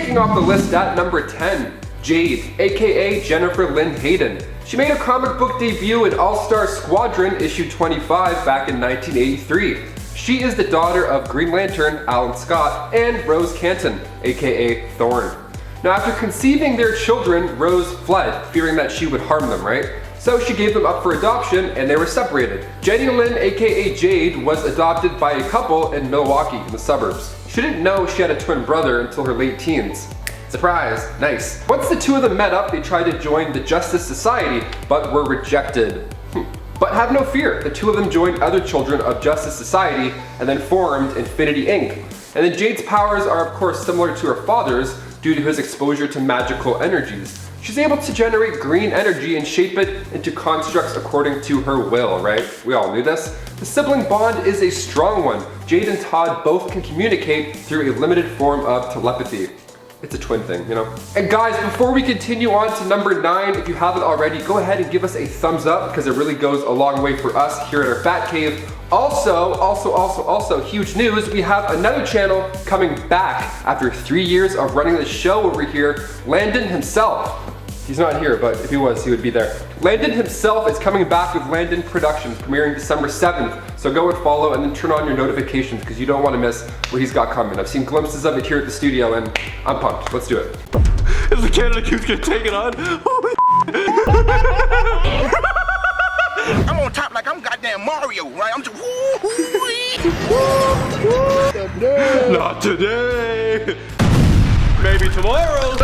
Kicking off the list at number 10, Jade, aka Jennifer Lynn Hayden. She made her comic book debut in All-Star Squadron issue 25 back in 1983. She is the daughter of Green Lantern, Alan Scott, and Rose Canton, aka Thorn. Now after conceiving their children, Rose fled, fearing that she would harm them, right? So she gave them up for adoption and they were separated. Jenny Lynn, aka Jade, was adopted by a couple in Milwaukee in the suburbs. She didn't know she had a twin brother until her late teens. Surprise, nice. Once the two of them met up, they tried to join the Justice Society, but were rejected. But have no fear, the two of them joined other children of Justice Society and then formed Infinity Inc. And then Jade's powers are of course similar to her father's due to his exposure to magical energies. She's able to generate green energy and shape it into constructs according to her will, right? We all knew this. The sibling bond is a strong one. Jade and Todd both can communicate through a limited form of telepathy. It's a twin thing, you know? And guys, before we continue on to number 9, if you haven't already, go ahead and give us a thumbs up because it really goes a long way for us here at our Fat Cave. Also, huge news, we have another channel coming back after 3 years of running the show over here. Landon himself. He's not here, but if he was, he would be there. Landon himself is coming back with Landon Productions, premiering December 7th. So go and follow and then turn on your notifications because you don't want to miss what he's got coming. I've seen glimpses of it here at the studio and I'm pumped. Let's do it. Is the Canada Goose gonna take it on? I'm on top like I'm goddamn Mario, right? I'm just Not today. Maybe tomorrow.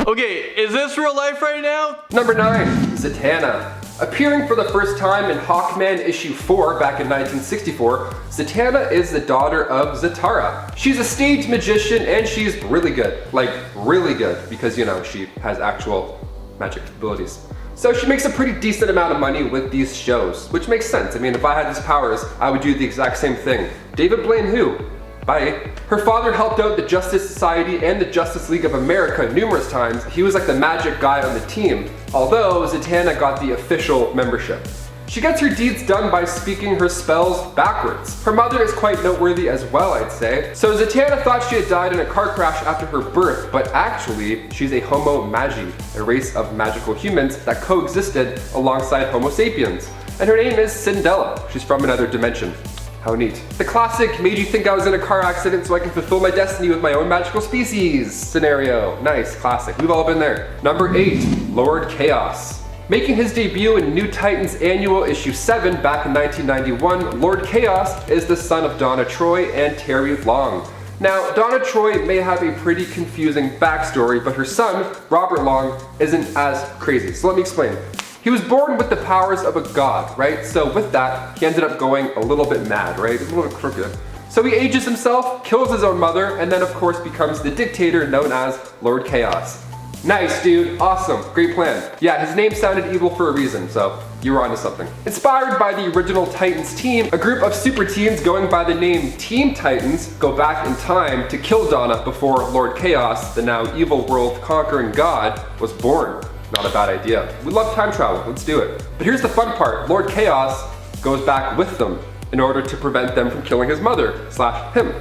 Okay, is this real life right now? Number 9, Zatanna. Appearing for the first time in Hawkman issue 4 back in 1964, Zatanna is the daughter of Zatara. She's a stage magician and she's really good. Like, really good, because you know, she has actual magic abilities. So she makes a pretty decent amount of money with these shows, which makes sense. I mean, if I had these powers, I would do the exact same thing. David Blaine who? Bye. Her father helped out the Justice Society and the Justice League of America numerous times. He was like the magic guy on the team, although Zatanna got the official membership. She gets her deeds done by speaking her spells backwards. Her mother is quite noteworthy as well, I'd say. So Zatanna thought she had died in a car crash after her birth, but actually she's a Homo Magi, a race of magical humans that coexisted alongside Homo sapiens. And her name is Cindella. She's from another dimension. How neat. The classic made you think I was in a car accident so I can fulfill my destiny with my own magical species scenario. Nice, classic. We've all been there. Number 8, Lord Chaos. Making his debut in New Titans Annual issue 7 back in 1991, Lord Chaos is the son of Donna Troy and Terry Long. Now, Donna Troy may have a pretty confusing backstory, but her son, Robert Long, isn't as crazy. So let me explain. He was born with the powers of a god, right? So with that, he ended up going a little bit mad, right? A little bit crooked. So he ages himself, kills his own mother, and then of course becomes the dictator known as Lord Chaos. Nice, dude. Awesome. Great plan. Yeah, his name sounded evil for a reason, so you were onto something. Inspired by the original Titans team, a group of super teens going by the name Teen Titans go back in time to kill Donna before Lord Chaos, the now evil world-conquering god, was born. Not a bad idea. We love time travel, let's do it. But here's the fun part, Lord Chaos goes back with them in order to prevent them from killing his mother / him.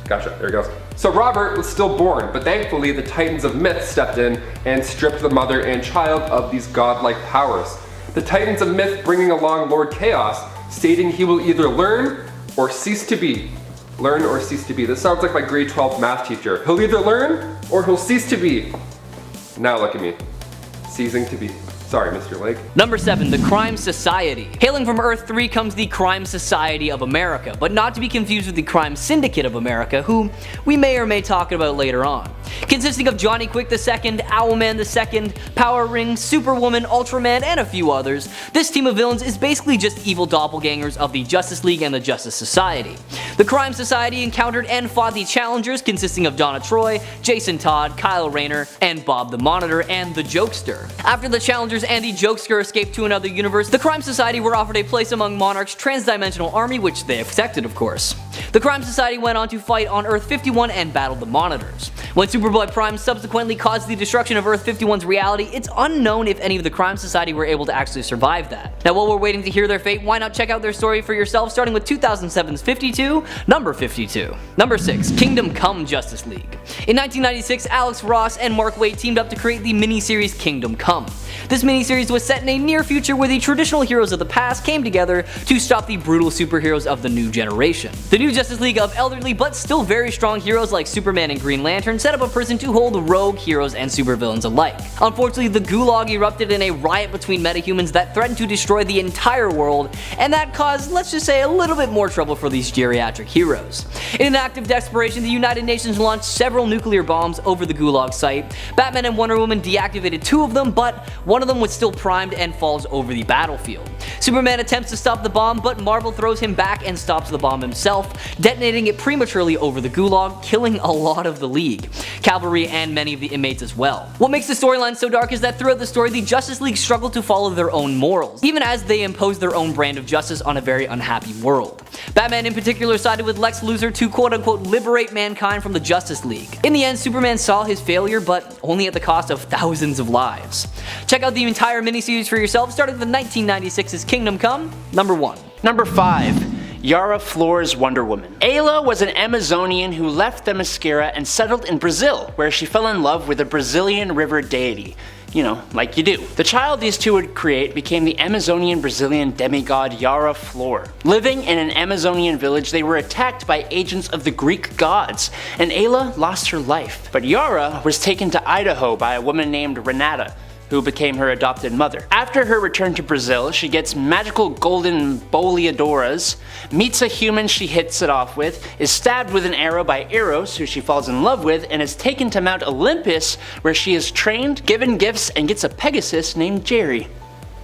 Gotcha, there he goes. So Robert was still born, but thankfully the Titans of Myth stepped in and stripped the mother and child of these godlike powers. The Titans of Myth bringing along Lord Chaos, stating he will either learn or cease to be. Learn or cease to be. This sounds like my grade 12 math teacher. He'll either learn or he'll cease to be. Now look at me, ceasing to be. Sorry, Mr. Lake. Number 7, the Crime Society. Hailing from Earth 3 comes the Crime Society of America, but not to be confused with the Crime Syndicate of America, who we may or may talk about later on. Consisting of Johnny Quick II, Owlman II, Power Ring, Superwoman, Ultraman, and a few others, this team of villains is basically just evil doppelgangers of the Justice League and the Justice Society. The Crime Society encountered and fought the Challengers, consisting of Donna Troy, Jason Todd, Kyle Rayner, and Bob the Monitor, and the Jokester. After the Challengers and the Jokester escaped to another universe, the Crime Society were offered a place among Monarch's transdimensional army, which they accepted, of course. The Crime Society went on to fight on Earth 51 and battle the Monitors. When Superboy Prime subsequently caused the destruction of Earth 51's reality, it's unknown if any of the Crime Society were able to actually survive that. Now while we're waiting to hear their fate, why not check out their story for yourself, starting with 2007's 52, number 52. Number 6. Kingdom Come Justice League. In 1996, Alex Ross and Mark Waid teamed up to create the miniseries Kingdom Come. This miniseries was set in a near future where the traditional heroes of the past came together to stop the brutal superheroes of the new generation. The new Justice League of elderly but still very strong heroes like Superman and Green Lantern set up a prison to hold rogue heroes and supervillains alike. Unfortunately, the Gulag erupted in a riot between metahumans that threatened to destroy the entire world, and that caused, let's just say, a little bit more trouble for these geriatric heroes. In an act of desperation, the United Nations launched several nuclear bombs over the Gulag site. Batman and Wonder Woman deactivated 2 of them, but one of them was still primed and falls over the battlefield. Superman attempts to stop the bomb, but Marvel throws him back and stops the bomb himself, detonating it prematurely over the Gulag, killing a lot of the League, cavalry, and many of the inmates as well. What makes the storyline so dark is that throughout the story, the Justice League struggle to follow their own morals, even as they impose their own brand of justice on a very unhappy world. Batman in particular sided with Lex Luthor to quote-unquote liberate mankind from the Justice League. In the end, Superman saw his failure, but only at the cost of thousands of lives. Check out the entire miniseries for yourself, starting with 1996's Kingdom Come, number 1. Number 5. Yara Flor's Wonder Woman. Ayla was an Amazonian who left Themyscira and settled in Brazil, where she fell in love with a Brazilian river deity. You know, like you do. The child these two would create became the Amazonian Brazilian demigod Yara Flor. Living in an Amazonian village, they were attacked by agents of the Greek gods, and Ayla lost her life. But Yara was taken to Idaho by a woman named Renata, who became her adopted mother. After her return to Brazil, she gets magical golden boleadoras, meets a human she hits it off with, is stabbed with an arrow by Eros, who she falls in love with, and is taken to Mount Olympus, where she is trained, given gifts, and gets a Pegasus named Jerry.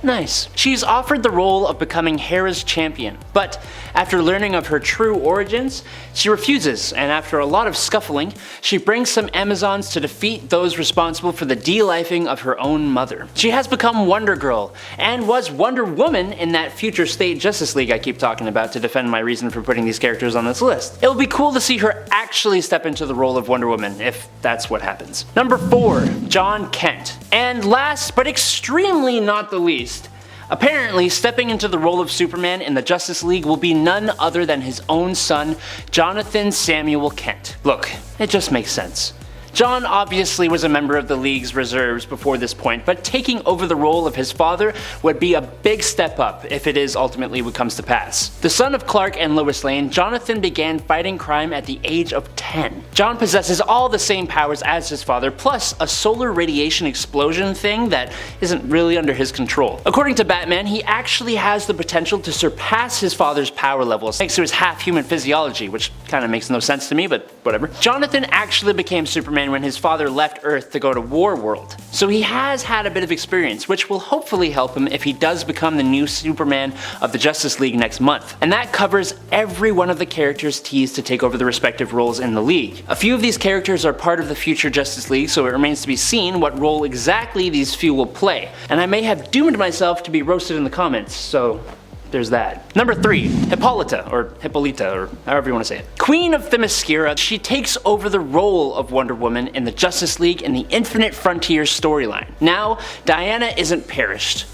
Nice. She's offered the role of becoming Hera's champion, but after learning of her true origins, she refuses, and after a lot of scuffling, she brings some Amazons to defeat those responsible for the de-lifing of her own mother. She has become Wonder Girl, and was Wonder Woman in that future state Justice League I keep talking about to defend my reason for putting these characters on this list. It'll be cool to see her actually step into the role of Wonder Woman, if that's what happens. Number 4. John Kent. And last, but extremely not the least, apparently, stepping into the role of Superman in the Justice League will be none other than his own son, Jonathan Samuel Kent. Look, it just makes sense. John obviously was a member of the League's reserves before this point, but taking over the role of his father would be a big step up if it is ultimately what comes to pass. The son of Clark and Lois Lane, Jonathan began fighting crime at the age of 10. John possesses all the same powers as his father, plus a solar radiation explosion thing that isn't really under his control. According to Batman, he actually has the potential to surpass his father's power levels thanks to his half-human physiology, which kind of makes no sense to me, but whatever. Jonathan actually became Superman when his father left Earth to go to War World, so he has had a bit of experience, which will hopefully help him if he does become the new Superman of the Justice League next month. And that covers every one of the characters teased to take over the respective roles in the League. A few of these characters are part of the future Justice League, so it remains to be seen what role exactly these few will play, and I may have doomed myself to be roasted in the comments, so there's that. Number 3. Hippolyta, or however you want to say it. Queen of Themyscira, she takes over the role of Wonder Woman in the Justice League in the Infinite Frontiers storyline. Now, Diana isn't perished.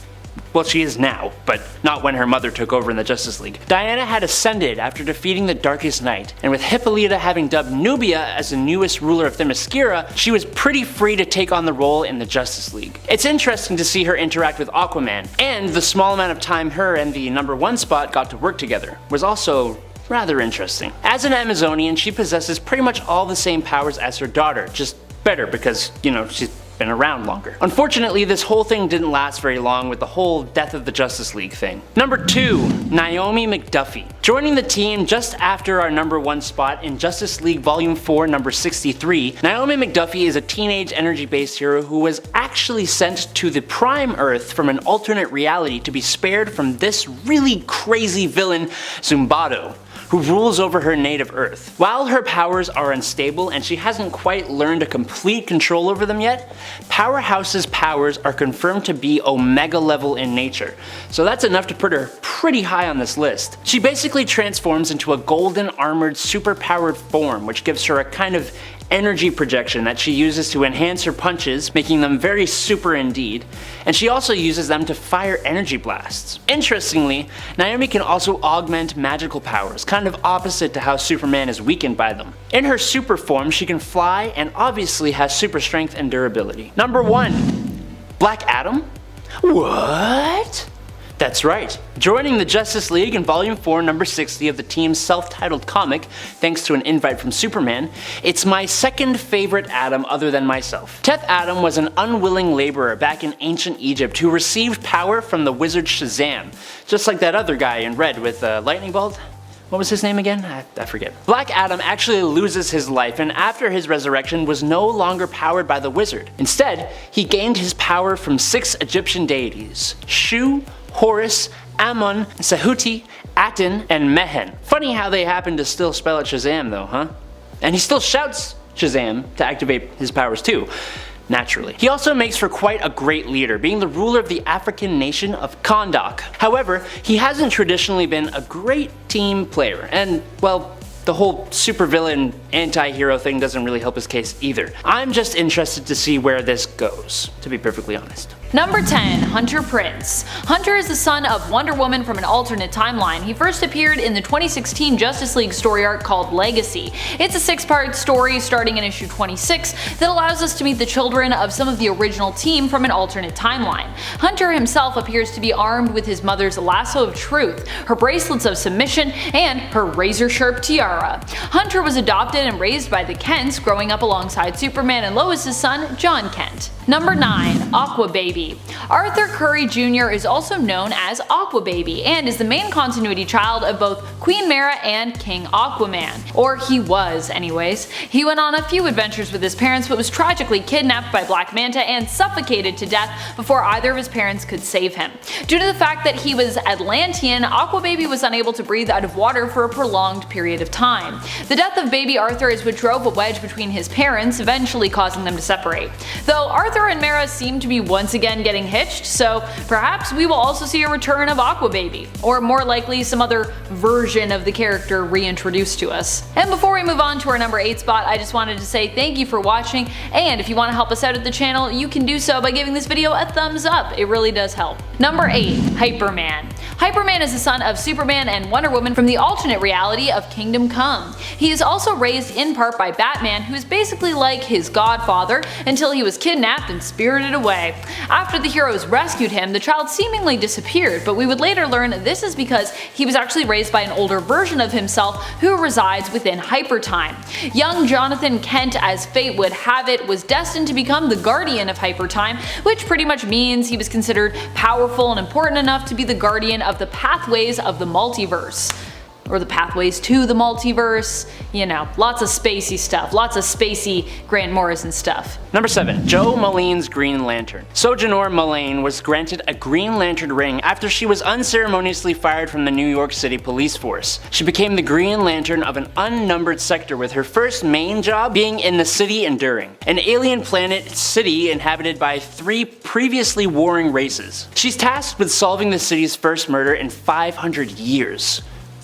Well, she is now, but not when her mother took over in the Justice League. Diana had ascended after defeating the Darkest Night, and with Hippolyta having dubbed Nubia as the newest ruler of Themyscira, she was pretty free to take on the role in the Justice League. It's interesting to see her interact with Aquaman, and the small amount of time her and the number 1 spot got to work together was also rather interesting. As an Amazonian, she possesses pretty much all the same powers as her daughter, just better because, you know, she's been around longer. Unfortunately, this whole thing didn't last very long with the whole death of the Justice League thing. Number 2. Naomi McDuffie. Joining the team just after our number 1 spot in Justice League Volume 4, number 63, Naomi McDuffie is a teenage energy-based hero who was actually sent to the Prime Earth from an alternate reality to be spared from this really crazy villain, Zumbado, who rules over her native Earth. While her powers are unstable and she hasn't quite learned a complete control over them yet, Powerhouse's powers are confirmed to be Omega level in nature, so that's enough to put her pretty high on this list. She basically transforms into a golden armored super powered form, which gives her a kind of energy projection that she uses to enhance her punches, making them very super indeed, and she also uses them to fire energy blasts. Interestingly, Naomi can also augment magical powers, kind of opposite to how Superman is weakened by them. In her super form, she can fly and obviously has super strength and durability. Number 1. Black Adam? What? That's right, joining the Justice League in Volume 4, number 60 of the team's self-titled comic, thanks to an invite from Superman, it's my second favorite Adam other than myself. Teth Adam was an unwilling laborer back in ancient Egypt who received power from the wizard Shazam, just like that other guy in red with a lightning bolt. What was his name again? I forget. Black Adam actually loses his life, and after his resurrection was no longer powered by the wizard. Instead, he gained his power from 6 Egyptian deities: Shu, Horus, Amun, Sehuti, Aten, and Mehen. Funny how they happen to still spell it Shazam though, huh? And he still shouts Shazam to activate his powers too. Naturally. He also makes for quite a great leader, being the ruler of the African nation of Kondak. However, he hasn't traditionally been a great team player, and well, the whole supervillain anti-hero thing doesn't really help his case either. I'm just interested to see where this goes, to be perfectly honest. Number 10. Hunter Prince. Hunter is the son of Wonder Woman from an alternate timeline. He first appeared in the 2016 Justice League story arc called Legacy. It's a 6-part story starting in issue 26 that allows us to meet the children of some of the original team from an alternate timeline. Hunter himself appears to be armed with his mother's lasso of truth, her bracelets of submission, and her razor-sharp tiara. Hunter was adopted and raised by the Kents, growing up alongside Superman and Lois' son, John Kent. Number 9. Aqua Baby. Arthur Curry Jr. is also known as Aqua Baby and is the main continuity child of both Queen Mera and King Aquaman. Or he was anyways. He went on a few adventures with his parents but was tragically kidnapped by Black Manta and suffocated to death before either of his parents could save him. Due to the fact that he was Atlantean, Aqua Baby was unable to breathe out of water for a prolonged period of time. The death of baby Arthur is what drove a wedge between his parents, eventually causing them to separate. Though Arthur and Mera seem to be once again getting hitched, so perhaps we will also see a return of Aqua Baby, or more likely some other version of the character reintroduced to us. And before we move on to our number 8 spot, I just wanted to say thank you for watching, and if you want to help us out at the channel, you can do so by giving this video a thumbs up. It really does help. Number 8. Hyperman. Hyperman is the son of Superman and Wonder Woman from the alternate reality of Kingdom Come. He is also raised in part by Batman, who is basically like his godfather until he was kidnapped and spirited away. After the heroes rescued him, the child seemingly disappeared, but we would later learn this is because he was actually raised by an older version of himself who resides within Hypertime. Young Jonathan Kent, as fate would have it, was destined to become the guardian of Hypertime, which pretty much means he was considered powerful and important enough to be the guardian of the pathways of the multiverse. Or the pathways to the multiverse, you know, lots of spacey stuff, lots of spacey Grant Morrison stuff. Number 7. Joe Mullein's Green Lantern. Sojourner Mullein was granted a Green Lantern ring after she was unceremoniously fired from the New York City police force. She became the Green Lantern of an unnumbered sector, with her first main job being in the City Enduring, an alien planet city inhabited by 3 previously warring races. She's tasked with solving the city's first murder in 500 years.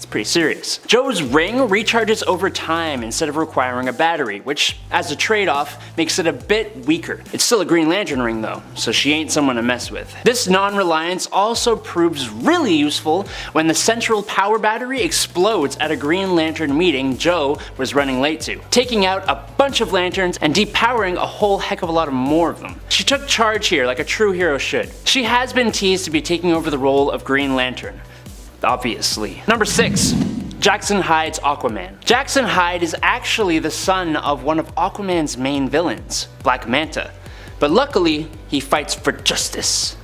Pretty serious. Joe's ring recharges over time instead of requiring a battery, which, as a trade-off, makes it a bit weaker. It's still a Green Lantern ring though, so she ain't someone to mess with. This non-reliance also proves really useful when the central power battery explodes at a Green Lantern meeting Joe was running late to, taking out a bunch of lanterns and depowering a whole heck of a lot more of them. She took charge here like a true hero should. She has been teased to be taking over the role of Green Lantern. Obviously. Number 6. Jackson Hyde's Aquaman. Jackson Hyde is actually the son of one of Aquaman's main villains, Black Manta. But luckily, he fights for justice,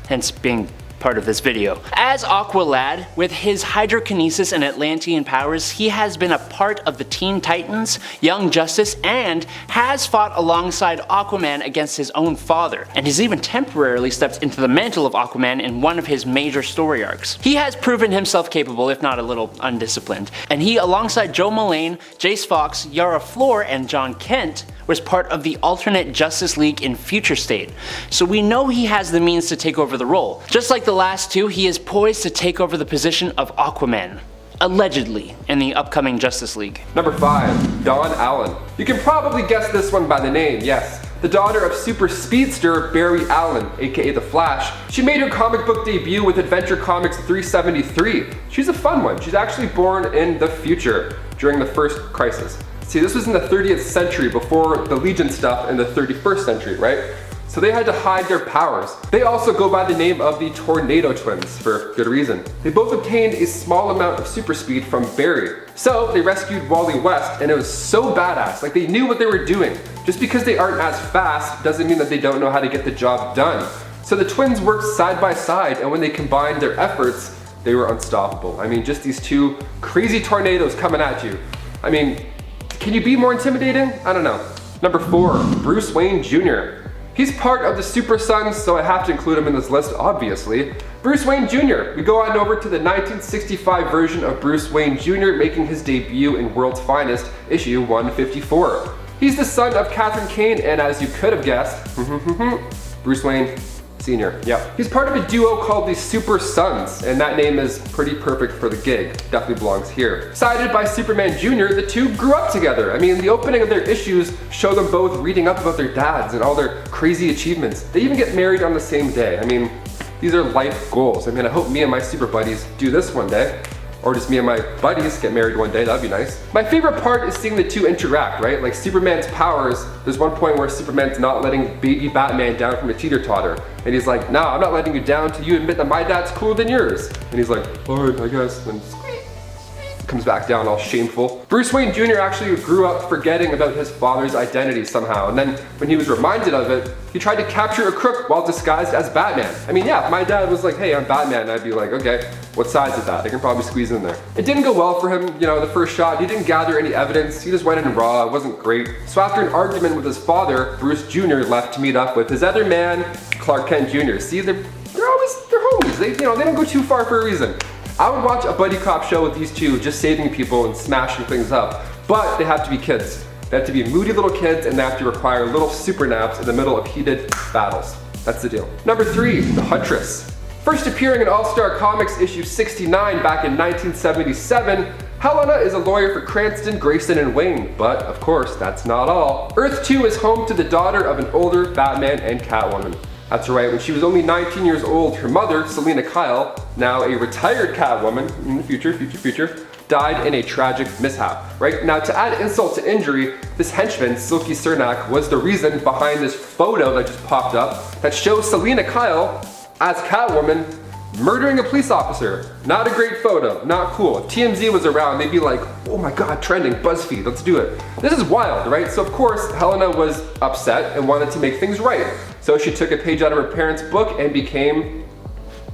hence being part of this video. As Aqualad, with his hydrokinesis and Atlantean powers, he has been a part of the Teen Titans, Young Justice, and has fought alongside Aquaman against his own father, and has even temporarily stepped into the mantle of Aquaman in one of his major story arcs. He has proven himself capable, if not a little undisciplined, and he, alongside Joe Mullein, Jace Fox, Yara, Flor, and John Kent, was part of the alternate Justice League in Future State, so we know he has the means to take over the role. Just like the last two, he is poised to take over the position of Aquaman. allegedly, in the upcoming Justice League. Number 5, Dawn Allen. You can probably guess this one by the name, yes. The daughter of super speedster Barry Allen, aka The Flash. She made her comic book debut with Adventure Comics 373. She's a fun one. She's actually born in the future, during the first crisis. See, this was in the 30th century, before the Legion stuff in the 31st century, right? So they had to hide their powers. They also go by the name of the Tornado Twins, for good reason. They both obtained a small amount of super speed from Barry. So they rescued Wally West, and it was so badass. Like, they knew what they were doing. Just because they aren't as fast doesn't mean that they don't know how to get the job done. So the twins worked side by side, and when they combined their efforts, they were unstoppable. I mean, just these two crazy tornadoes coming at you. I mean, can you be more intimidating? I don't know. Number 4, Bruce Wayne Jr. He's part of the Super Sons, so I have to include him in this list, obviously. Bruce Wayne Jr. We go on over to the 1965 version of Bruce Wayne Jr. making his debut in World's Finest, issue 154. He's the son of Catherine Kane, and as you could have guessed, Bruce Wayne Sr. Yep. He's part of a duo called the Super Sons, and that name is pretty perfect for the gig. Definitely belongs here. Cited by Superman Jr., the two grew up together. I mean, the opening of their issues show them both reading up about their dads and all their crazy achievements. They even get married on the same day. I mean, these are life goals. I mean, I hope me and my super buddies do this one day. Or just me and my buddies get married one day, that'd be nice. My favorite part is seeing the two interact, right? Like Superman's powers, there's one point where Superman's not letting baby Batman down from a teeter-totter. And he's like, nah, I'm not letting you down till you admit that my dad's cooler than yours. And he's like, alright, I guess. And comes back down all shameful. Bruce Wayne Jr. actually grew up forgetting about his father's identity somehow, and then when he was reminded of it, he tried to capture a crook while disguised as Batman. I mean, yeah, if my dad was like, hey, I'm Batman, I'd be like, okay, what size is that? I can probably squeeze in there. It didn't go well for him, you know, the first shot. He didn't gather any evidence. He just went in raw. It wasn't great. So after an argument with his father, Bruce Jr. left to meet up with his other man, Clark Kent Jr. See, they're homies. They don't go too far for a reason. I would watch a buddy cop show with these two just saving people and smashing things up, but they have to be kids. They have to be moody little kids, and they have to require little super naps in the middle of heated battles. That's the deal. Number 3, the Huntress. First appearing in All-Star Comics issue 69 back in 1977, Helena is a lawyer for Cranston, Grayson, and Wayne, but of course, that's not all. Earth 2 is home to the daughter of an older Batman and Catwoman. That's right, when she was only 19 years old, her mother, Selena Kyle, now a retired Catwoman, in the future, died in a tragic mishap, right? Now, to add insult to injury, this henchman, Silky Cernak, was the reason behind this photo that just popped up that shows Selena Kyle as Catwoman murdering a police officer. Not a great photo, not cool. If TMZ was around, they'd be like, oh my god, trending, BuzzFeed, let's do it. This is wild, right? So of course, Helena was upset and wanted to make things right. So she took a page out of her parents' book and became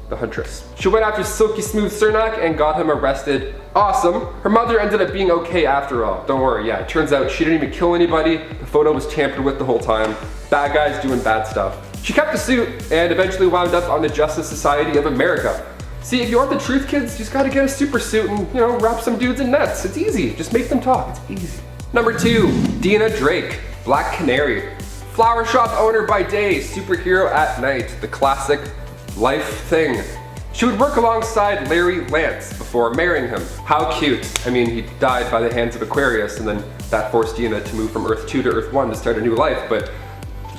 the Huntress. She went after Silky Smooth Cernak and got him arrested. Awesome. Her mother ended up being okay after all. Don't worry, yeah, it turns out she didn't even kill anybody. The photo was tampered with the whole time. Bad guys doing bad stuff. She kept the suit and eventually wound up on the Justice Society of America. See, if you want the truth, kids, you just gotta get a super suit and, you know, wrap some dudes in nets. It's easy. Just make them talk. It's easy. Number 2, Dinah Drake, Black Canary. Flower shop owner by day, superhero at night. The classic life thing. She would work alongside Larry Lance before marrying him. How cute. I mean, he died by the hands of Aquarius, and then that forced Dinah to move from Earth 2 to Earth 1 to start a new life, but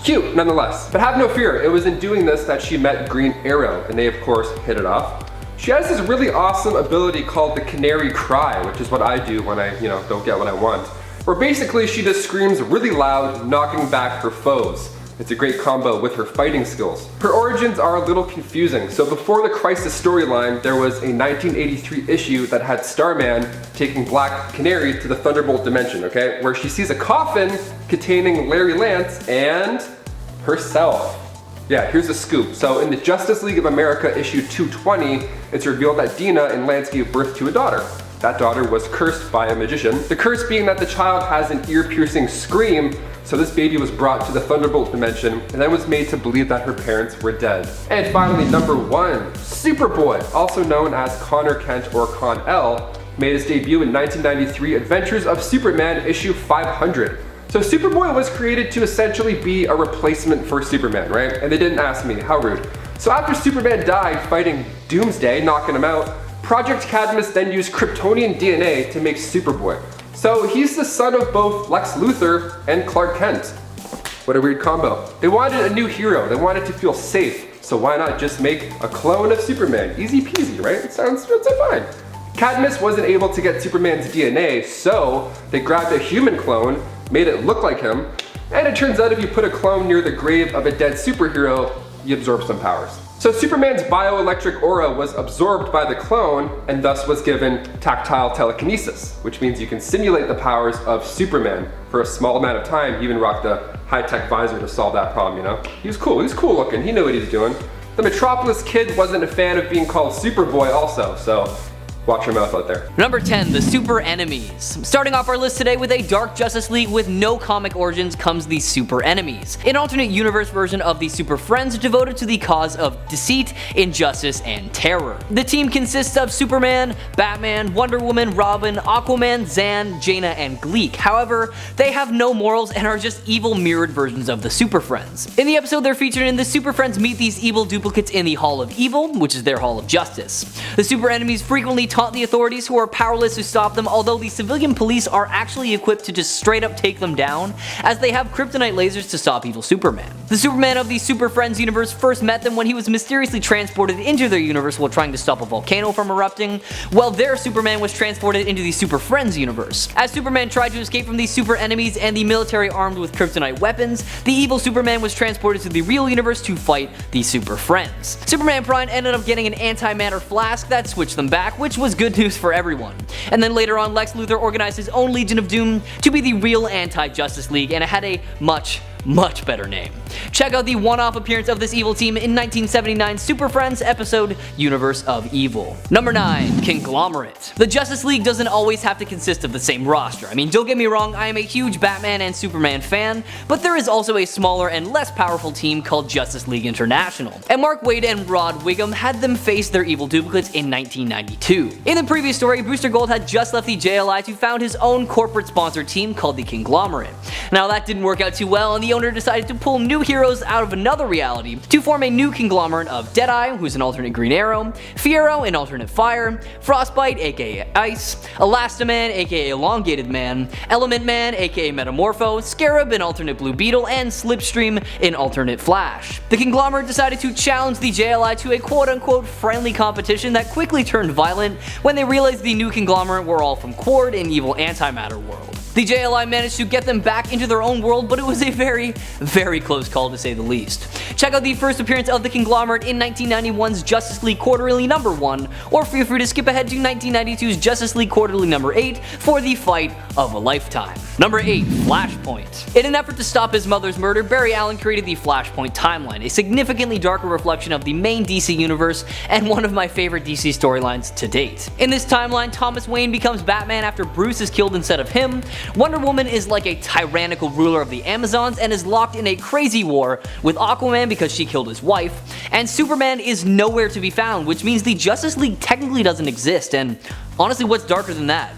cute nonetheless. But have no fear, it was in doing this that she met Green Arrow, and they of course hit it off. She has this really awesome ability called the Canary Cry, which is what I do when I, don't get what I want. Where basically she just screams really loud, knocking back her foes. It's a great combo with her fighting skills. Her origins are a little confusing. So before the Crisis storyline, there was a 1983 issue that had Starman taking Black Canary to the Thunderbolt dimension, okay? Where she sees a coffin containing Larry Lance and herself. Yeah, here's the scoop. So in the Justice League of America issue 220, it's revealed that Dinah and Lance gave birth to a daughter. That daughter was cursed by a magician. The curse being that the child has an ear-piercing scream, so this baby was brought to the Thunderbolt dimension and then was made to believe that her parents were dead. And finally, number 1, Superboy, also known as Connor Kent or Con-El, made his debut in 1993 Adventures of Superman issue 500. So Superboy was created to essentially be a replacement for Superman, right? And they didn't ask me, how rude. So after Superman died fighting Doomsday, knocking him out, Project Cadmus then used Kryptonian DNA to make Superboy. So he's the son of both Lex Luthor and Clark Kent. What a weird combo. They wanted a new hero, they wanted to feel safe, so why not just make a clone of Superman? Easy peasy, right? It sounds fine. Cadmus wasn't able to get Superman's DNA, so they grabbed a human clone, made it look like him, and it turns out if you put a clone near the grave of a dead superhero, you absorb some powers. So Superman's bioelectric aura was absorbed by the clone and thus was given tactile telekinesis, which means you can simulate the powers of Superman for a small amount of time. He even rocked a high-tech visor to solve that problem, you know? He was cool looking, he knew what he was doing. The Metropolis kid wasn't a fan of being called Superboy also, so watch your mouth out there. Number 10, the Super Enemies. Starting off our list today with a dark Justice League with no comic origins comes the Super Enemies, an alternate universe version of the Super Friends devoted to the cause of deceit, injustice, and terror. The team consists of Superman, Batman, Wonder Woman, Robin, Aquaman, Zan, Jaina, and Gleek. However, they have no morals and are just evil mirrored versions of the Super Friends. In the episode they're featured in, the Super Friends meet these evil duplicates in the Hall of Evil, which is their Hall of Justice. The Super Enemies frequently taunt the authorities who are powerless to stop them, although the civilian police are actually equipped to just straight up take them down, as they have kryptonite lasers to stop evil Superman. The Superman of the Super Friends universe first met them when he was mysteriously transported into their universe while trying to stop a volcano from erupting, while their Superman was transported into the Super Friends universe. As Superman tried to escape from the Super Enemies and the military armed with kryptonite weapons, the evil Superman was transported to the real universe to fight the Super Friends. Superman Prime ended up getting an antimatter flask that switched them back, which was good news for everyone. And then later on, Lex Luthor organized his own Legion of Doom to be the real anti-Justice League, and it had a much better name. Check out the one-off appearance of this evil team in 1979 Super Friends episode Universe of Evil. Number 9, Conglomerate. The Justice League doesn't always have to consist of the same roster. I mean, don't get me wrong, I am a huge Batman and Superman fan, but there is also a smaller and less powerful team called Justice League International. And Mark Waid and Rod Wiggum had them face their evil duplicates in 1992. In the previous story, Booster Gold had just left the JLI to found his own corporate sponsored team called the Conglomerate. Now that didn't work out too well, and the owner decided to pull new heroes out of another reality to form a new conglomerate of Deadeye, who's an alternate Green Arrow, Fiero, an alternate Fire, Frostbite, aka Ice, Elastaman, aka Elongated Man, Element Man, aka Metamorpho, Scarab, an alternate Blue Beetle, and Slipstream, an alternate Flash. The conglomerate decided to challenge the JLI to a quote-unquote friendly competition that quickly turned violent when they realized the new conglomerate were all from Quard, an evil antimatter world. The JLI managed to get them back into their own world, but it was a very close call to say the least. Check out the first appearance of the Conglomerate in 1991's Justice League Quarterly number 1, or feel free to skip ahead to 1992's Justice League Quarterly number 8 for the fight of a lifetime. Number 8, Flashpoint. In an effort to stop his mother's murder, Barry Allen created the Flashpoint Timeline, a significantly darker reflection of the main DC universe and one of my favorite DC storylines to date. In this timeline, Thomas Wayne becomes Batman after Bruce is killed instead of him, Wonder Woman is like a tyrannical ruler of the Amazons and is locked in a crazy war with Aquaman because she killed his wife, and Superman is nowhere to be found, which means the Justice League technically doesn't exist, and honestly, what's darker than that?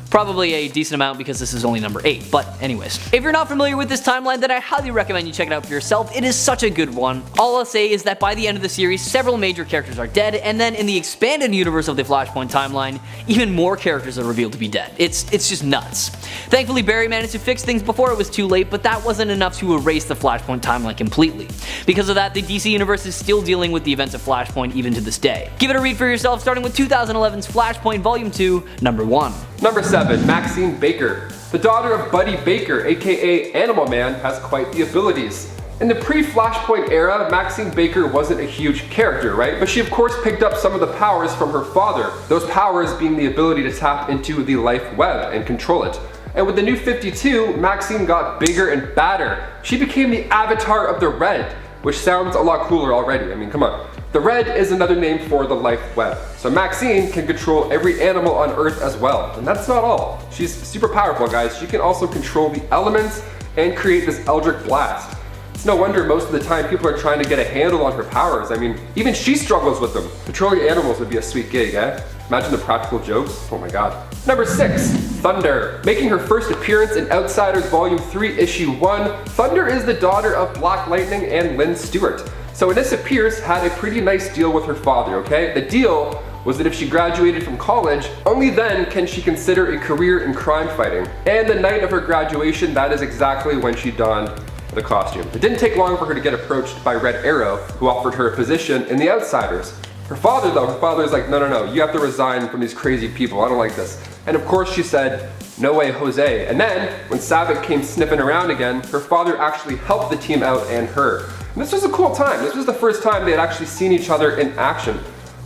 Probably a decent amount because this is only number 8, but anyways. If you're not familiar with this timeline, then I highly recommend you check it out for yourself. It is such a good one. All I'll say is that by the end of the series, several major characters are dead, and then in the expanded universe of the Flashpoint Timeline, even more characters are revealed to be dead. It's just nuts. Thankfully, Barry managed to fix things before it was too late, but that wasn't enough to erase the Flashpoint Timeline completely. Because of that, the DC universe is still dealing with the events of Flashpoint even to this day. Give it a read for yourself, starting with 2011's Flashpoint Volume 2, number 1. Number 7, Maxine Baker. The daughter of Buddy Baker, aka Animal Man, has quite the abilities. In the pre-Flashpoint era, Maxine Baker wasn't a huge character, right? But she of course picked up some of the powers from her father, those powers being the ability to tap into the life web and control it. And with the new 52, Maxine got bigger and badder. She became the avatar of the Red, which sounds a lot cooler already. I mean, come on. The Red is another name for the life web. So Maxine can control every animal on Earth as well. And that's not all. She's super powerful, guys. She can also control the elements and create this Eldritch Blast. It's no wonder most of the time people are trying to get a handle on her powers. I mean, even she struggles with them. Controlling animals would be a sweet gig, eh? Imagine the practical jokes. Oh my god. Number 6, Thunder. Making her first appearance in Outsiders Volume 3, Issue 1, Thunder is the daughter of Black Lightning and Lynn Stewart. So Anissa Pierce had a pretty nice deal with her father, okay? The deal was that if she graduated from college, only then can she consider a career in crime fighting. And the night of her graduation, that is exactly when she donned the costume. It didn't take long for her to get approached by Red Arrow, who offered her a position in the Outsiders. Her father though, her father's like, no, you have to resign from these crazy people, I don't like this. And of course she said, no way, Jose. And then, when Savick came sniffing around again, her father actually helped the team out and her. And this was a cool time. This was the first time they had actually seen each other in action.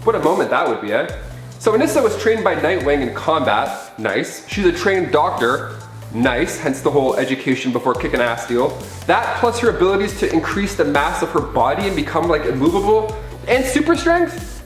What a moment that would be, eh? So Anissa was trained by Nightwing in combat, nice. She's a trained doctor, nice, hence the whole education before kicking ass deal. That plus her abilities to increase the mass of her body and become like immovable and super strength.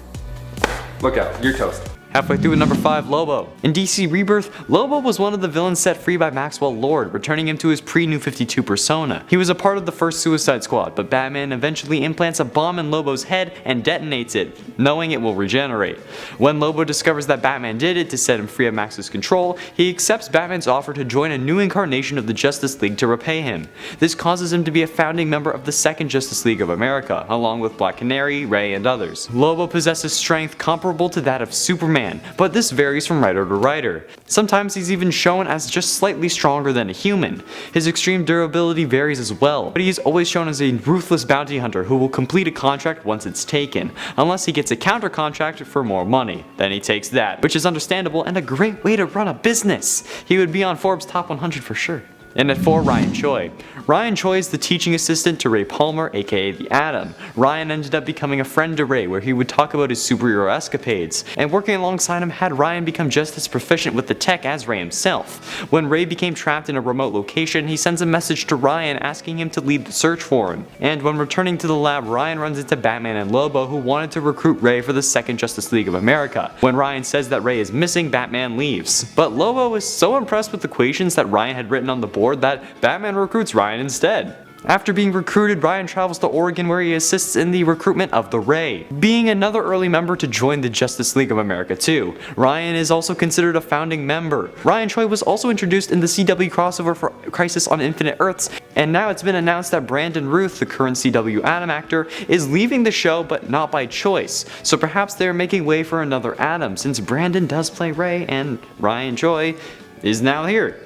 Look out, you're toast. Halfway through at number 5, Lobo. In DC Rebirth, Lobo was one of the villains set free by Maxwell Lord, returning him to his pre-New 52 persona. He was a part of the first Suicide Squad, but Batman eventually implants a bomb in Lobo's head and detonates it, knowing it will regenerate. When Lobo discovers that Batman did it to set him free of Max's control, he accepts Batman's offer to join a new incarnation of the Justice League to repay him. This causes him to be a founding member of the Second Justice League of America, along with Black Canary, Ray, and others. Lobo possesses strength comparable to that of Superman, but this varies from writer to writer. Sometimes he's even shown as just slightly stronger than a human. His extreme durability varies as well, but he is always shown as a ruthless bounty hunter who will complete a contract once it's taken, unless he gets a counter contract for more money. Then he takes that, which is understandable and a great way to run a business. He would be on Forbes Top 100 for sure. And at 4, Ryan Choi. Ryan Choi is the teaching assistant to Ray Palmer, aka the Atom. Ryan ended up becoming a friend to Ray, where he would talk about his superhero escapades, and working alongside him had Ryan become just as proficient with the tech as Ray himself. When Ray became trapped in a remote location, he sends a message to Ryan asking him to lead the search for him. And when returning to the lab, Ryan runs into Batman and Lobo, who wanted to recruit Ray for the Second Justice League of America. When Ryan says that Ray is missing, Batman leaves. But Lobo is so impressed with the equations that Ryan had written on the board that Batman recruits Ryan instead. After being recruited, Ryan travels to Oregon where he assists in the recruitment of the Ray, being another early member to join the Justice League of America too. Ryan is also considered a founding member. Ryan Choi was also introduced in the CW crossover for Crisis on Infinite Earths, and now it's been announced that Brandon Routh, the current CW Atom actor, is leaving the show but not by choice. So perhaps they're making way for another Atom, since Brandon does play Ray and Ryan Choi is now here.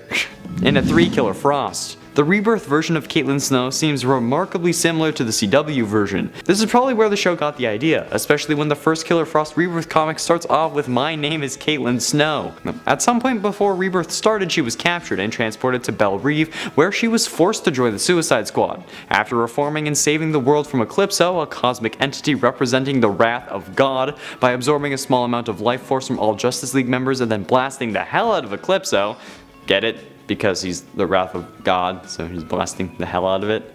And at 3, Killer Frost. The Rebirth version of Caitlin Snow seems remarkably similar to the CW version. This is probably where the show got the idea, especially when the first Killer Frost Rebirth comic starts off with "My name is Caitlin Snow." At some point before Rebirth started, she was captured and transported to Belle Reve, where she was forced to join the Suicide Squad. After reforming and saving the world from Eclipso, a cosmic entity representing the wrath of God, by absorbing a small amount of life force from all Justice League members and then blasting the hell out of Eclipso, get it? Because he's the wrath of God, so he's blasting the hell out of it.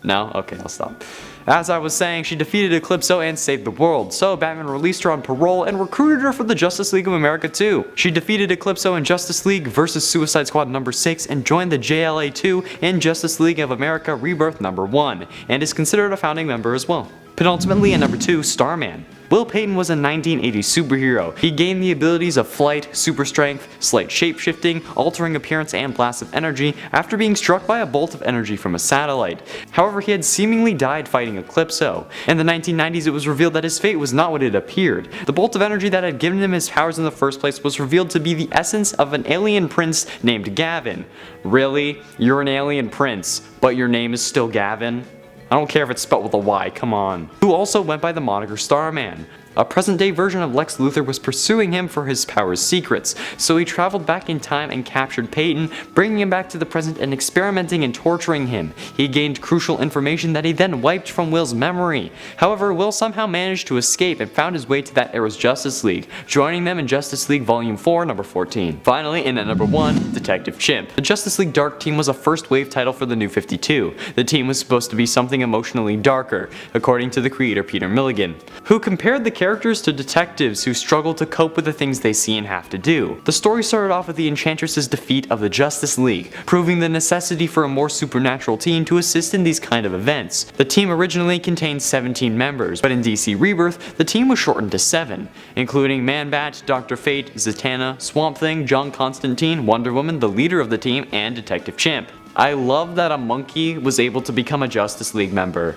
No? Okay, I'll stop. As I was saying, she defeated Eclipso and saved the world, so Batman released her on parole and recruited her for the Justice League of America too. She defeated Eclipso in Justice League vs. Suicide Squad number 6 and joined the JLA 2 in Justice League of America Rebirth number 1, and is considered a founding member as well. Penultimately at number 2, Starman. Will Payton was a 1980s superhero. He gained the abilities of flight, super strength, slight shape-shifting, altering appearance, and blasts of energy after being struck by a bolt of energy from a satellite. However, he had seemingly died fighting Eclipso. In the 1990s, it was revealed that his fate was not what it appeared. The bolt of energy that had given him his powers in the first place was revealed to be the essence of an alien prince named Gavin. Really? You're an alien prince, but your name is still Gavin? I don't care if it's spelled with a Y, come on. Who also went by the moniker Starman. A present-day version of Lex Luthor was pursuing him for his power's secrets, so he traveled back in time and captured Payton, bringing him back to the present and experimenting and torturing him. He gained crucial information that he then wiped from Will's memory. However, Will somehow managed to escape and found his way to that era's Justice League, joining them in Justice League Volume 4, number 14. Finally, in at number 1, Detective Chimp. The Justice League Dark Team was a first-wave title for the New 52. The team was supposed to be something emotionally darker, according to the creator Peter Milligan, who compared the characters to detectives who struggle to cope with the things they see and have to do. The story started off with the Enchantress's defeat of the Justice League, proving the necessity for a more supernatural team to assist in these kind of events. The team originally contained 17 members, but in DC Rebirth, the team was shortened to 7, including Man-Bat, Dr. Fate, Zatanna, Swamp Thing, John Constantine, Wonder Woman, the leader of the team, and Detective Chimp. I love that a monkey was able to become a Justice League member.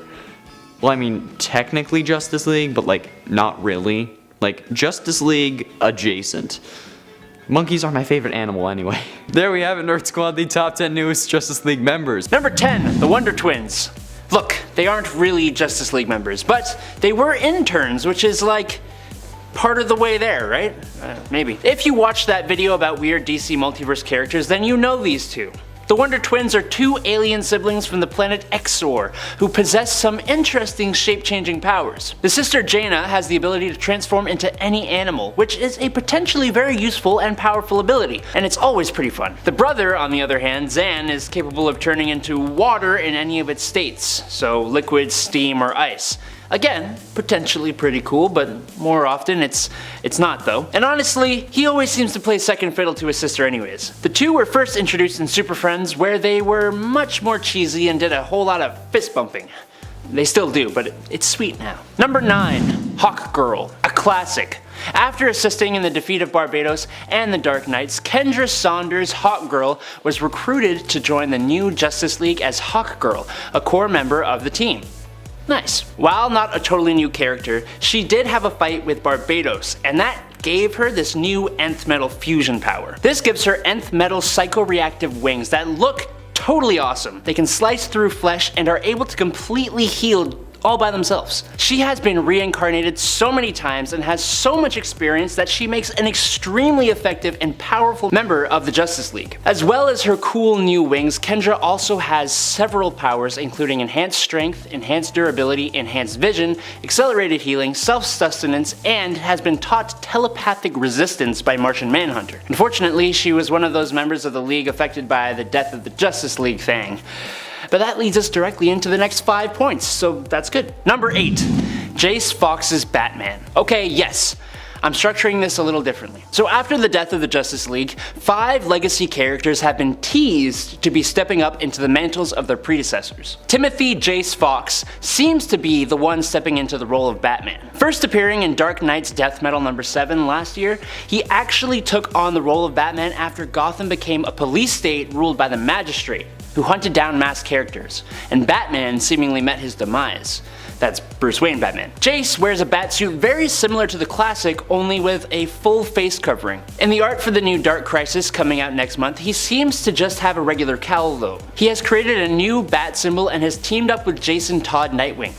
Well, I mean, technically Justice League, but like, not really. Like, Justice League adjacent. Monkeys are my favorite animal anyway. There we have it, Nerd Squad, the top 10 newest Justice League members. Number 10, the Wonder Twins. Look, they aren't really Justice League members, but they were interns, which is like part of the way there, right? Maybe. If you watched that video about weird DC multiverse characters, then you know these two. The Wonder Twins are two alien siblings from the planet Exor, who possess some interesting shape-changing powers. The sister Jaina has the ability to transform into any animal, which is a potentially very useful and powerful ability, and it's always pretty fun. The brother, on the other hand, Zan, is capable of turning into water in any of its states, so liquid, steam, or ice. Again, potentially pretty cool, but more often it's not though. And honestly, he always seems to play second fiddle to his sister anyways. The two were first introduced in Super Friends, where they were much more cheesy and did a whole lot of fist bumping. They still do, but it's sweet now. Number 9, Hawkgirl, a classic. After assisting in the defeat of Barbados and the Dark Knights, Kendra Saunders' Hawkgirl was recruited to join the new Justice League as Hawkgirl, a core member of the team. Nice. While not a totally new character, she did have a fight with Barbados, and that gave her this new nth metal fusion power. This gives her nth metal psychoreactive wings that look totally awesome. They can slice through flesh and are able to completely heal all by themselves. She has been reincarnated so many times and has so much experience that she makes an extremely effective and powerful member of the Justice League. As well as her cool new wings, Kendra also has several powers including enhanced strength, enhanced durability, enhanced vision, accelerated healing, self-sustenance, and has been taught telepathic resistance by Martian Manhunter. Unfortunately, she was one of those members of the League affected by the death of the Justice League thing. But that leads us directly into the next 5 points, so that's good. Number 8, Jace Fox's Batman. Okay, yes, I'm structuring this a little differently. So after the death of the Justice League, 5 legacy characters have been teased to be stepping up into the mantles of their predecessors. Timothy Jace Fox seems to be the one stepping into the role of Batman. First appearing in Dark Knight's Death Metal number 7 last year, he actually took on the role of Batman after Gotham became a police state ruled by the Magistrate, who hunted down masked characters, and Batman seemingly met his demise. That's Bruce Wayne Batman. Jace wears a batsuit very similar to the classic, only with a full face covering. In the art for the new Dark Crisis coming out next month, he seems to just have a regular cowl though. He has created a new bat symbol and has teamed up with Jason Todd Nightwing.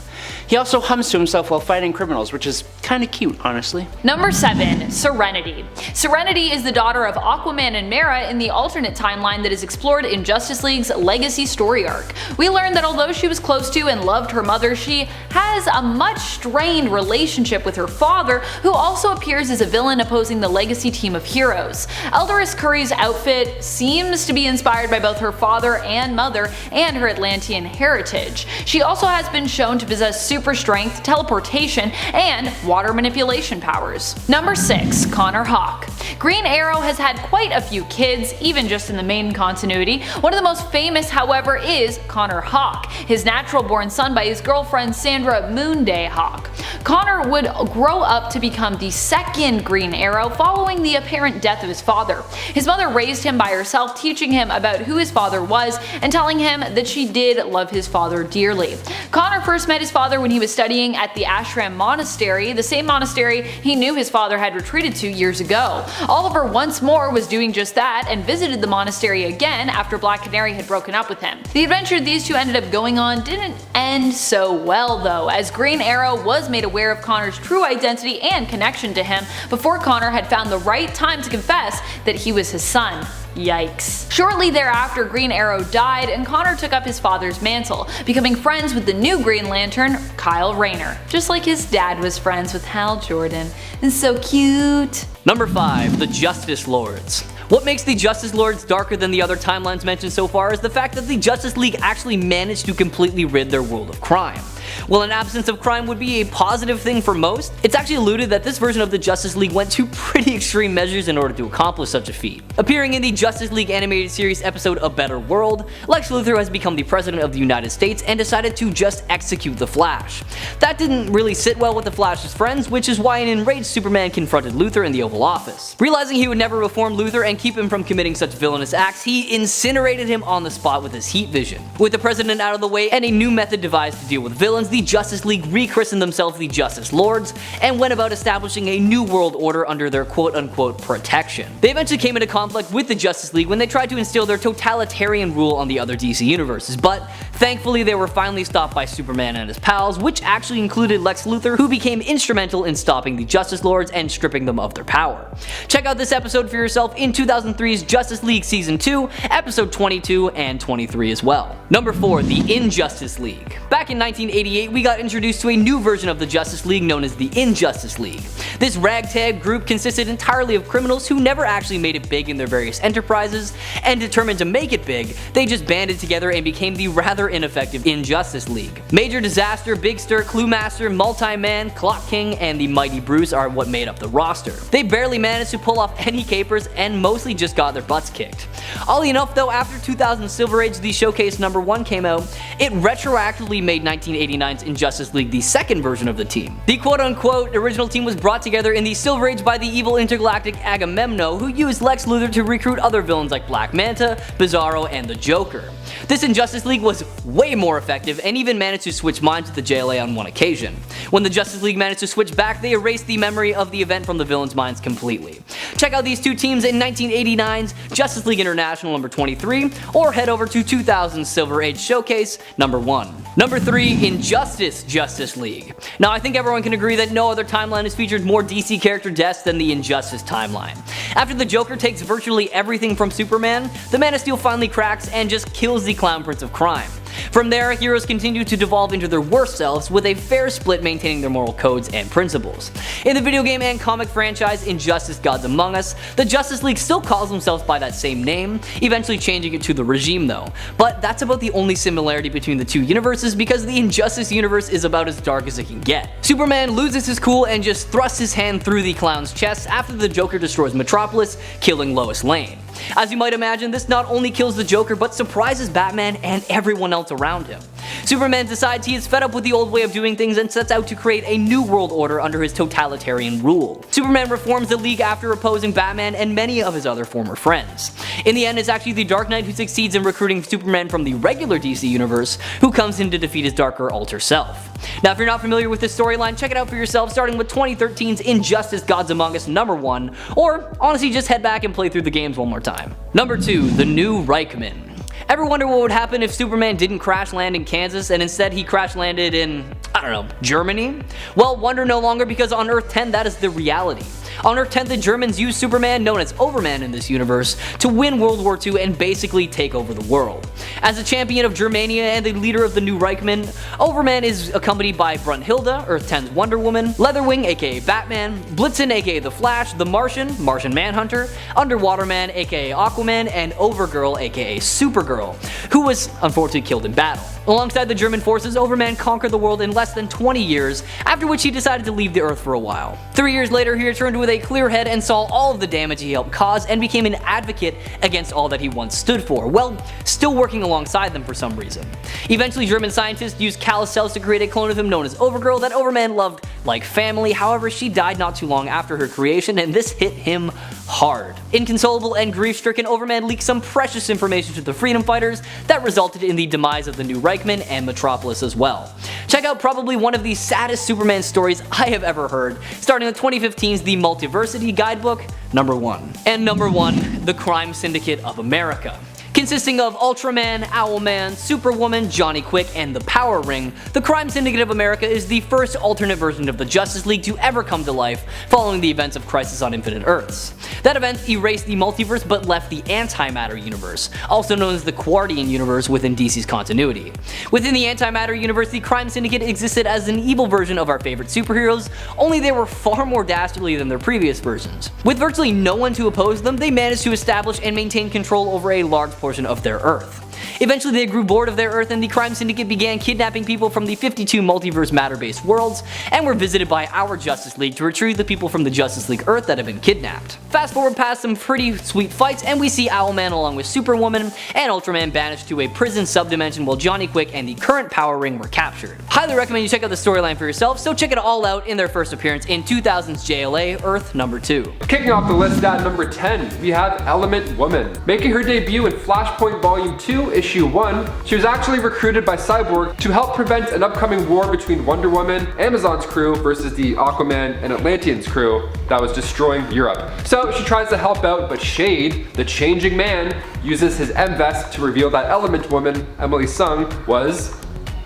He also hums to himself while fighting criminals, which is kinda cute, honestly. Number 7, Serenity. Serenity is the daughter of Aquaman and Mera in the alternate timeline that is explored in Justice League's Legacy story arc. We learned that although she was close to and loved her mother, she has a much strained relationship with her father, who also appears as a villain opposing the Legacy team of heroes. Eldris Curry's outfit seems to be inspired by both her father and mother and her Atlantean heritage. She also has been shown to possess super strength, teleportation, and water manipulation powers. Number 6, Connor Hawke. Green Arrow has had quite a few kids, even just in the main continuity. One of the most famous, however, is Connor Hawke, his natural-born son by his girlfriend Sandra Moonday Hawke. Connor would grow up to become the second Green Arrow following the apparent death of his father. His mother raised him by herself, teaching him about who his father was and telling him that she did love his father dearly. Connor first met his father when he was studying at the Ashram Monastery, the same monastery he knew his father had retreated to years ago. Oliver once more was doing just that and visited the monastery again after Black Canary had broken up with him. The adventure these two ended up going on didn't end so well though, as Green Arrow was made aware of Connor's true identity and connection to him before Connor had found the right time to confess that he was his son. Yikes. Shortly thereafter, Green Arrow died and Connor took up his father's mantle, becoming friends with the new Green Lantern, Kyle Rayner, just like his dad was friends with Hal Jordan. It's so cute. Number 5, the Justice Lords. What makes the Justice Lords darker than the other timelines mentioned so far is the fact that the Justice League actually managed to completely rid their world of crime. While an absence of crime would be a positive thing for most, it's actually alluded that this version of the Justice League went to pretty extreme measures in order to accomplish such a feat. Appearing in the Justice League animated series episode A Better World, Lex Luthor has become the President of the United States and decided to just execute the Flash. That didn't really sit well with the Flash's friends, which is why an enraged Superman confronted Luthor in the Oval Office. Realizing he would never reform Luthor and keep him from committing such villainous acts, he incinerated him on the spot with his heat vision. With the President out of the way and a new method devised to deal with villains, villains, the Justice League rechristened themselves the Justice Lords and went about establishing a new world order under their quote-unquote protection. They eventually came into conflict with the Justice League when they tried to instill their totalitarian rule on the other DC universes, but thankfully they were finally stopped by Superman and his pals, which actually included Lex Luthor, who became instrumental in stopping the Justice Lords and stripping them of their power. Check out this episode for yourself in 2003's Justice League Season 2, episode 22 and 23 as well. Number 4, the Injustice League. Back in 1988, we got introduced to a new version of the Justice League known as the Injustice League. This ragtag group consisted entirely of criminals who never actually made it big in their various enterprises, and determined to make it big, they just banded together and became the rather ineffective Injustice League. Major Disaster, Big Stir, Cluemaster, Multi-Man, Clock King, and the Mighty Bruce are what made up the roster. They barely managed to pull off any capers and mostly just got their butts kicked. Oddly enough though, after 2000's Silver Age, the Showcase number 1 came out, it retroactively made 1989's Injustice League the second version of the team. The quote-unquote original team was brought together in the Silver Age by the evil intergalactic Agamemnon, who used Lex Luthor to recruit other villains like Black Manta, Bizarro, and the Joker. This Injustice League was way more effective and even managed to switch minds with the JLA on one occasion. When the Justice League managed to switch back, they erased the memory of the event from the villains' minds completely. Check out these two teams in 1989's Justice League International number 23, or head over to 2000's Silver Age Showcase number 1. Number 3, Injustice Justice League. Now I think everyone can agree that no other timeline has featured more DC character deaths than the Injustice timeline. After the Joker takes virtually everything from Superman, the Man of Steel finally cracks and just kills the Clown Prince of Crime. From there, heroes continue to devolve into their worst selves, with a fair split maintaining their moral codes and principles. In the video game and comic franchise Injustice Gods Among Us, the Justice League still calls themselves by that same name, eventually changing it to the Regime though. But that's about the only similarity between the two universes, because the Injustice universe is about as dark as it can get. Superman loses his cool and just thrusts his hand through the clown's chest after the Joker destroys Metropolis, killing Lois Lane. As you might imagine, this not only kills the Joker but surprises Batman and everyone else around him. Superman decides he is fed up with the old way of doing things and sets out to create a new world order under his totalitarian rule. Superman reforms the League after opposing Batman and many of his other former friends. In the end, it's actually the Dark Knight who succeeds in recruiting Superman from the regular DC universe, who comes in to defeat his darker alter self. Now if you're not familiar with this storyline, check it out for yourself, starting with 2013's Injustice Gods Among Us number 1, or honestly just head back and play through the games one more time. Number 2, the New Reichman. Ever wonder what would happen if Superman didn't crash land in Kansas and instead he crash landed in, I don't know, Germany? Well, wonder no longer, because on Earth 10 that is the reality. On Earth 10, the Germans used Superman, known as Overman in this universe, to win World War II and basically take over the world. As a champion of Germania and the leader of the New Reichman, Overman is accompanied by Brunhilde, Earth 10's Wonder Woman, Leatherwing aka Batman, Blitzen aka The Flash, the Martian, Martian Manhunter, Underwater Man aka Aquaman, and Overgirl aka Supergirl, who was unfortunately killed in battle. Alongside the German forces, Overman conquered the world in less than 20 years, after which he decided to leave the Earth for a while. 3 years later, he returned with a clear head and saw all of the damage he helped cause and became an advocate against all that he once stood for, well, still working alongside them for some reason. Eventually, German scientists used callus cells to create a clone of him known as Overgirl that Overman loved like family. However, she died not too long after her creation, and this hit him hard. Inconsolable and grief-stricken, Overman leaked some precious information to the freedom fighters that resulted in the demise of the New Reichman and Metropolis as well. Check out probably one of the saddest Superman stories I have ever heard, starting with 2015's The Multiversity Guidebook, number 1. And number 1, the Crime Syndicate of America. Consisting of Ultraman, Owlman, Superwoman, Johnny Quick, and the Power Ring, the Crime Syndicate of America is the first alternate version of the Justice League to ever come to life following the events of Crisis on Infinite Earths. That event erased the multiverse but left the Antimatter universe, also known as the Quardian universe within DC's continuity. Within the Antimatter universe, the Crime Syndicate existed as an evil version of our favorite superheroes, only they were far more dastardly than their previous versions. With virtually no one to oppose them, they managed to establish and maintain control over a large portion of their Earth. Eventually they grew bored of their Earth, and the Crime Syndicate began kidnapping people from the 52 multiverse matter-based worlds and were visited by our Justice League to retrieve the people from the Justice League Earth that had been kidnapped. Fast forward past some pretty sweet fights and we see Owlman along with Superwoman and Ultraman banished to a prison subdimension while Johnny Quick and the current Power Ring were captured. Highly recommend you check out the storyline for yourself, so check it all out in their first appearance in 2000's JLA Earth number 2. Kicking off the list at number 10, we have Element Woman. Making her debut in Flashpoint Volume 2, 52, issue 1, she was actually recruited by Cyborg to help prevent an upcoming war between Wonder Woman, Amazon's crew, versus the Aquaman and Atlantean's crew that was destroying Europe. So she tries to help out, but Shade, the changing man, uses his M-Vest to reveal that Element Woman, Emily Sung, was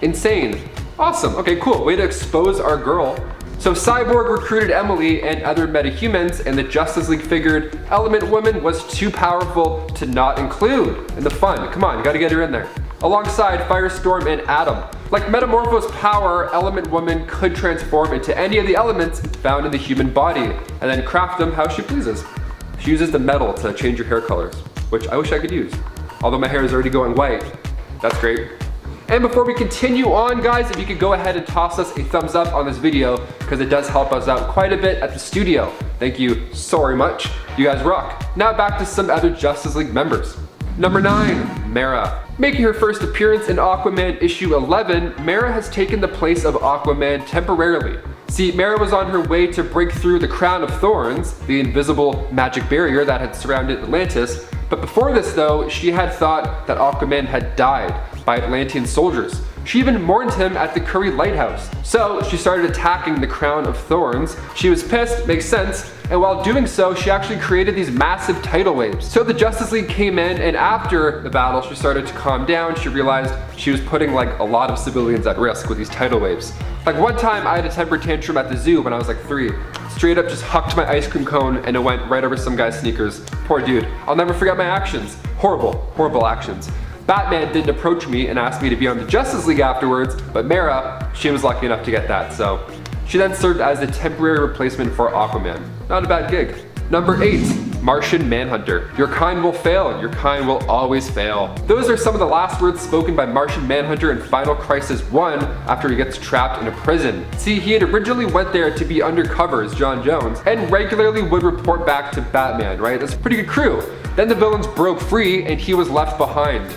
insane. Awesome, okay, cool, way to expose our girl. So Cyborg recruited Emily and other metahumans, and the Justice League figured Element Woman was too powerful to not include in the fun. Come on, you gotta get her in there. Alongside Firestorm and Atom. Like Metamorpho's power, Element Woman could transform into any of the elements found in the human body, and then craft them how she pleases. She uses the metal to change your hair colors, which I wish I could use. Although my hair is already going white. That's great. And before we continue on, guys, if you could go ahead and toss us a thumbs up on this video, because it does help us out quite a bit at the studio. Thank you so very much. You guys rock. Now back to some other Justice League members. Number 9, Mera. Making her first appearance in Aquaman issue 11, Mera has taken the place of Aquaman temporarily. See, Mera was on her way to break through the Crown of Thorns, the invisible magic barrier that had surrounded Atlantis. But before this though, she had thought that Aquaman had died by Atlantean soldiers. She even mourned him at the Curry Lighthouse. So she started attacking the Crown of Thorns. She was pissed, makes sense, and while doing so, she actually created these massive tidal waves. So the Justice League came in, and after the battle, she started to calm down. She realized she was putting like a lot of civilians at risk with these tidal waves. Like one time I had a temper tantrum at the zoo when I was like 3. Straight up just hucked my ice cream cone and it went right over some guy's sneakers. Poor dude. I'll never forget my actions. Horrible, horrible actions. Batman didn't approach me and ask me to be on the Justice League afterwards, but Mera, she was lucky enough to get that, so. She then served as the temporary replacement for Aquaman. Not a bad gig. Number 8, Martian Manhunter. Your kind will fail, your kind will always fail. Those are some of the last words spoken by Martian Manhunter in Final Crisis 1 after he gets trapped in a prison. See, he had originally went there to be undercover as John Jones and regularly would report back to Batman, right? That's a pretty good crew. Then the villains broke free and he was left behind.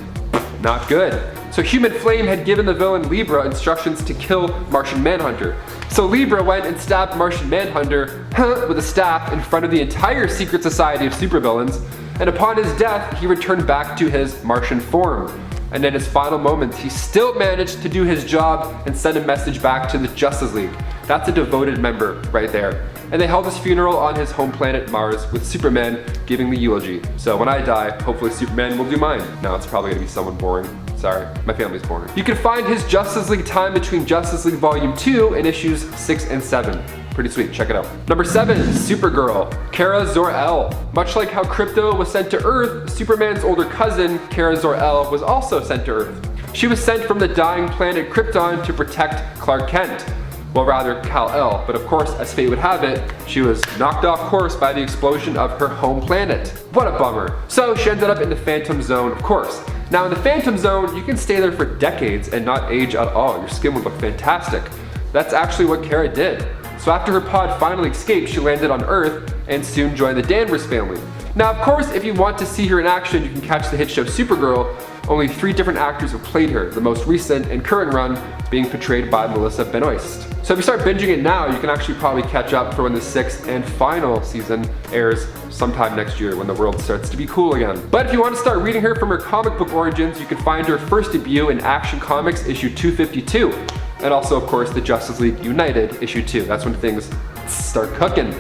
Not good. So Human Flame had given the villain Libra instructions to kill Martian Manhunter. So Libra went and stabbed Martian Manhunter with a staff in front of the entire secret society of supervillains, and upon his death, he returned back to his Martian form. And in his final moments, he still managed to do his job and send a message back to the Justice League. That's a devoted member right there. And they held his funeral on his home planet Mars with Superman giving the eulogy. So when I die, hopefully Superman will do mine. Now it's probably gonna be someone boring. Sorry, my family's boring. You can find his Justice League time between Justice League Volume 2 and issues 6 and 7. Pretty sweet, check it out. Number 7, Supergirl, Kara Zor-El. Much like how Krypto was sent to Earth, Superman's older cousin, Kara Zor-El, was also sent to Earth. She was sent from the dying planet Krypton to protect Clark Kent. Well, rather Kal-El, but of course, as fate would have it, she was knocked off course by the explosion of her home planet. What a bummer. So she ended up in the Phantom Zone, of course. Now in the Phantom Zone, you can stay there for decades and not age at all. Your skin would look fantastic. That's actually what Kara did. So after her pod finally escaped, she landed on Earth and soon joined the Danvers family. Now of course, if you want to see her in action, you can catch the hit show Supergirl. Only 3 different actors have played her, the most recent and current run being portrayed by Melissa Benoist. So if you start binging it now, you can actually probably catch up for when the 6th and final season airs sometime next year when the world starts to be cool again. But if you want to start reading her from her comic book origins, you can find her first debut in Action Comics issue 252. And also, of course, the Justice League United issue 2. That's when things start cooking.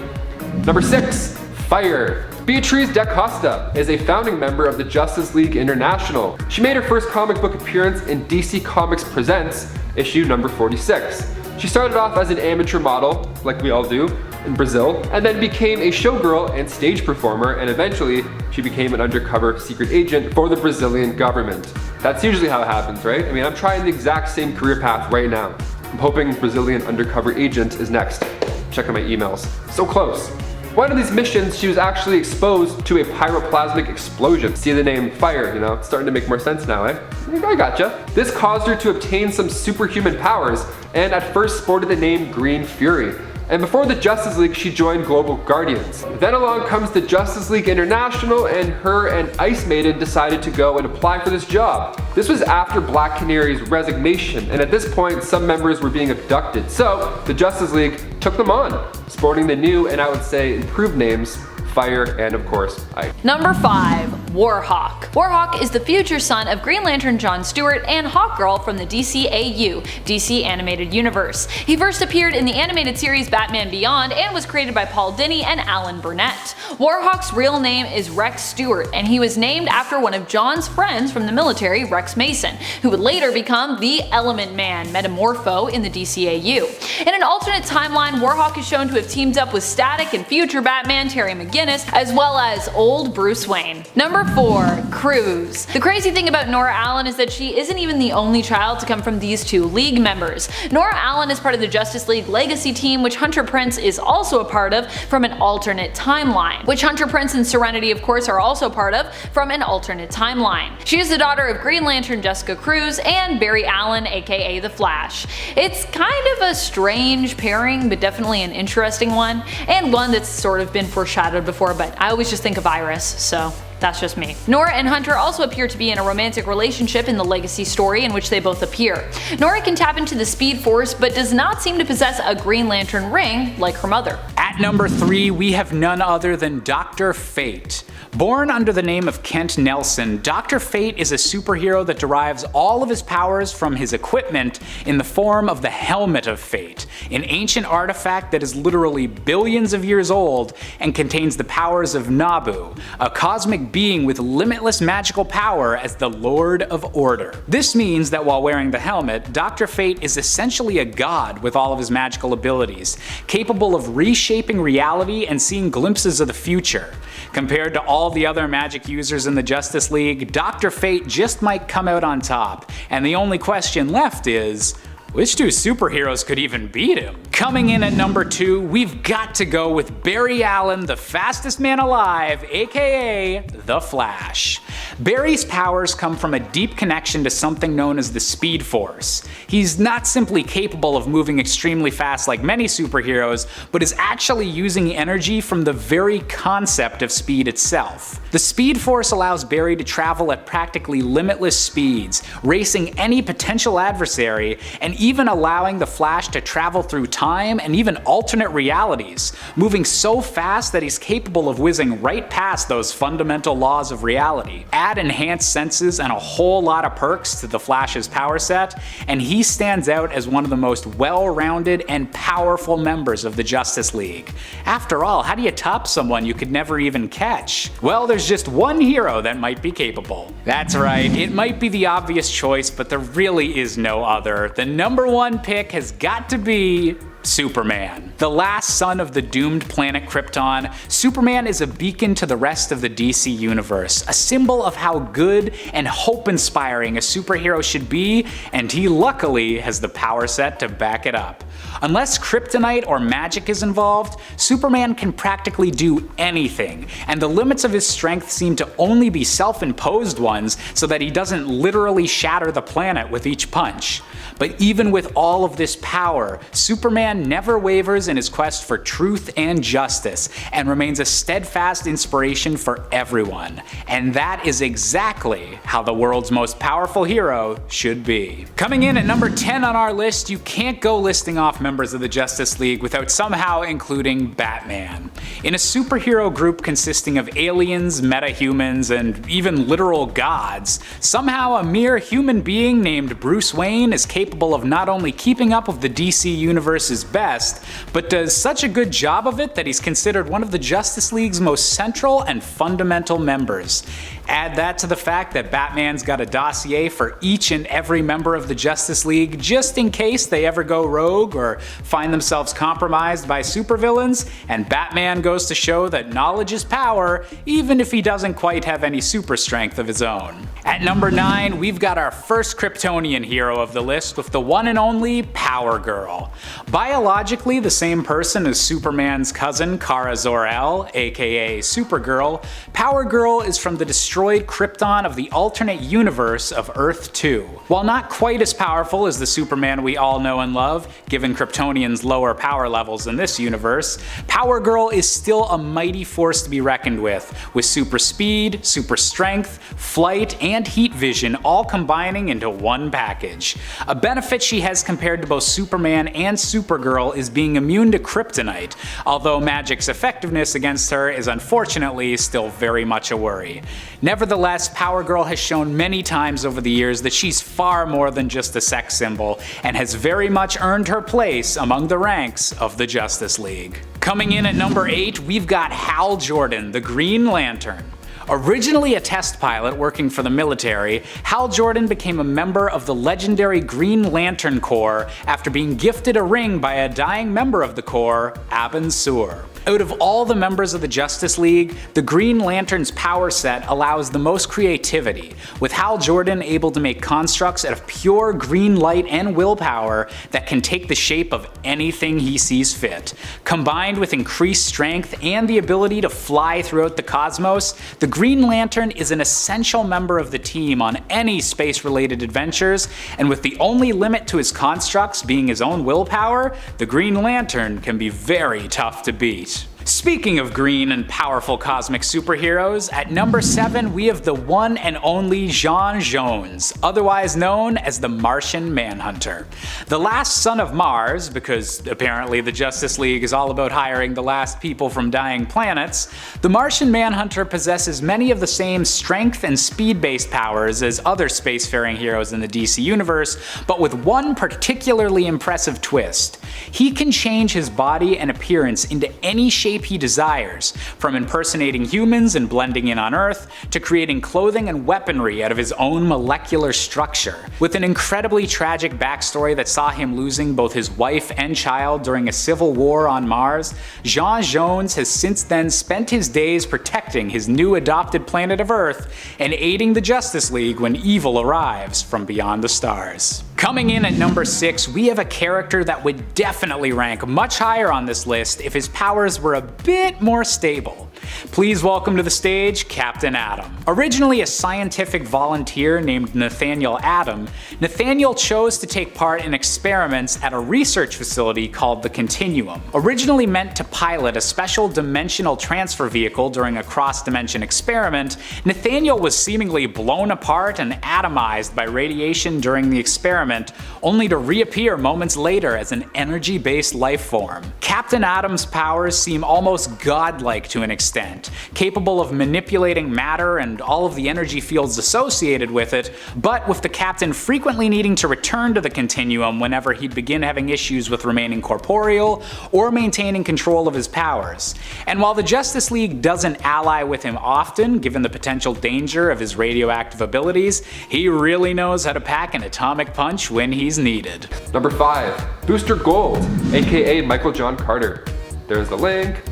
Number 6, Fire. Beatriz da Costa is a founding member of the Justice League International. She made her first comic book appearance in DC Comics Presents, issue number 46. She started off as an amateur model, like we all do, in Brazil, and then became a showgirl and stage performer, and eventually she became an undercover secret agent for the Brazilian government. That's usually how it happens, right? I mean, I'm trying the exact same career path right now. I'm hoping Brazilian undercover agent is next. Check out my emails. So close. One of these missions, she was actually exposed to a pyroplasmic explosion. See the name Fire, you know? It's starting to make more sense now, eh? I gotcha. This caused her to obtain some superhuman powers, and at first sported the name Green Fury. And before the Justice League, she joined Global Guardians. Then along comes the Justice League International, and her and Ice Maiden decided to go and apply for this job. This was after Black Canary's resignation, and at this point, some members were being abducted. So the Justice League took them on, sporting the new, and I would say improved names, fire, and of course, ice. Number 5. Warhawk. Warhawk is the future son of Green Lantern John Stewart and Hawkgirl from the DCAU, DC Animated Universe. He first appeared in the animated series Batman Beyond and was created by Paul Dini and Alan Burnett. Warhawk's real name is Rex Stewart, and he was named after one of John's friends from the military, Rex Mason, who would later become the Element Man, Metamorpho, in the DCAU. In an alternate timeline, Warhawk is shown to have teamed up with Static and future Batman Terry McGinnis, as well as old Bruce Wayne. Number 4. Cruz. The crazy thing about Nora Allen is that she isn't even the only child to come from these two League members. Nora Allen is part of the Justice League Legacy team, which Hunter Prince is also a part of from an alternate timeline, which Hunter Prince and Serenity of course are also part of from an alternate timeline. She is the daughter of Green Lantern Jessica Cruz and Barry Allen, aka The Flash. It's kind of a strange pairing, but definitely an interesting one, and one that's sort of been foreshadowed before, but I always just think of Iris, so that's just me. Nora and Hunter also appear to be in a romantic relationship in the Legacy story in which they both appear. Nora can tap into the Speed Force but does not seem to possess a Green Lantern ring like her mother. At number 3, we have none other than Dr. Fate. Born under the name of Kent Nelson, Dr. Fate is a superhero that derives all of his powers from his equipment in the form of the Helmet of Fate, an ancient artifact that is literally billions of years old and contains the powers of Nabu, a cosmic being with limitless magical power as the Lord of Order. This means that while wearing the helmet, Dr. Fate is essentially a god with all of his magical abilities, capable of reshaping reality and seeing glimpses of the future. Compared to all the other magic users in the Justice League, Dr. Fate just might come out on top, and the only question left is, which two superheroes could even beat him? Coming in at number 2, we've got to go with Barry Allen, the fastest man alive, aka The Flash. Barry's powers come from a deep connection to something known as the Speed Force. He's not simply capable of moving extremely fast like many superheroes, but is actually using energy from the very concept of speed itself. The Speed Force allows Barry to travel at practically limitless speeds, racing any potential adversary, and even allowing the Flash to travel through time and even alternate realities, moving so fast that he's capable of whizzing right past those fundamental laws of reality. Add enhanced senses and a whole lot of perks to the Flash's power set, and he stands out as one of the most well-rounded and powerful members of the Justice League. After all, how do you top someone you could never even catch? Well, there's just one hero that might be capable. That's right, it might be the obvious choice, but there really is no other. The number 1 pick has got to be Superman. The last son of the doomed planet Krypton, Superman is a beacon to the rest of the DC universe, a symbol of how good and hope-inspiring a superhero should be, and he luckily has the power set to back it up. Unless kryptonite or magic is involved, Superman can practically do anything, and the limits of his strength seem to only be self-imposed ones so that he doesn't literally shatter the planet with each punch. But even with all of this power, Superman never wavers in his quest for truth and justice, and remains a steadfast inspiration for everyone. And that is exactly how the world's most powerful hero should be. Coming in at number 10 on our list, you can't go listing off members of the Justice League without somehow including Batman. In a superhero group consisting of aliens, metahumans, and even literal gods, somehow a mere human being named Bruce Wayne is capable of not only keeping up with the DC Universe's best, but does such a good job of it that he's considered one of the Justice League's most central and fundamental members. Add that to the fact that Batman's got a dossier for each and every member of the Justice League just in case they ever go rogue or find themselves compromised by supervillains, and Batman goes to show that knowledge is power even if he doesn't quite have any super strength of his own. At number 9, we've got our first Kryptonian hero of the list with the one and only Power Girl. Biologically the same person as Superman's cousin Kara Zor-El, aka Supergirl, Power Girl is from the destruction destroyed Krypton of the alternate universe of Earth 2. While not quite as powerful as the Superman we all know and love, given Kryptonians' lower power levels in this universe, Power Girl is still a mighty force to be reckoned with super speed, super strength, flight, and heat vision all combining into one package. A benefit she has compared to both Superman and Supergirl is being immune to kryptonite, although magic's effectiveness against her is unfortunately still very much a worry. Nevertheless, Power Girl has shown many times over the years that she's far more than just a sex symbol, and has very much earned her place among the ranks of the Justice League. Coming in at number 8, we've got Hal Jordan, the Green Lantern. Originally a test pilot working for the military, Hal Jordan became a member of the legendary Green Lantern Corps after being gifted a ring by a dying member of the Corps, Abin Sur. Out of all the members of the Justice League, the Green Lantern's power set allows the most creativity, with Hal Jordan able to make constructs out of pure green light and willpower that can take the shape of anything he sees fit. Combined with increased strength and the ability to fly throughout the cosmos, the Green Lantern is an essential member of the team on any space-related adventures, and with the only limit to his constructs being his own willpower, the Green Lantern can be very tough to beat. Speaking of green and powerful cosmic superheroes, at number 7 we have the one and only J'onn J'onzz, otherwise known as the Martian Manhunter. The last son of Mars, because apparently the Justice League is all about hiring the last people from dying planets, the Martian Manhunter possesses many of the same strength and speed-based powers as other spacefaring heroes in the DC universe, but with one particularly impressive twist. He can change his body and appearance into any shape he desires, from impersonating humans and blending in on Earth, to creating clothing and weaponry out of his own molecular structure. With an incredibly tragic backstory that saw him losing both his wife and child during a civil war on Mars, J'onn J'onzz has since then spent his days protecting his new adopted planet of Earth and aiding the Justice League when evil arrives from beyond the stars. Coming in at number 6, we have a character that would definitely rank much higher on this list if his powers were a bit more stable. Please welcome to the stage Captain Atom. Originally a scientific volunteer named Nathaniel Atom, Nathaniel chose to take part in experiments at a research facility called the Continuum. Originally meant to pilot a special dimensional transfer vehicle during a cross-dimension experiment, Nathaniel was seemingly blown apart and atomized by radiation during the experiment, only to reappear moments later as an energy-based life form. Captain Atom's powers seem almost godlike to an extent, capable of manipulating matter and all of the energy fields associated with it, but with the Captain frequently needing to return to the Continuum whenever he'd begin having issues with remaining corporeal or maintaining control of his powers. And while the Justice League doesn't ally with him often, given the potential danger of his radioactive abilities, he really knows how to pack an atomic punch when he's needed. Number 5, Booster Gold, aka Michael John Carter. There's the link.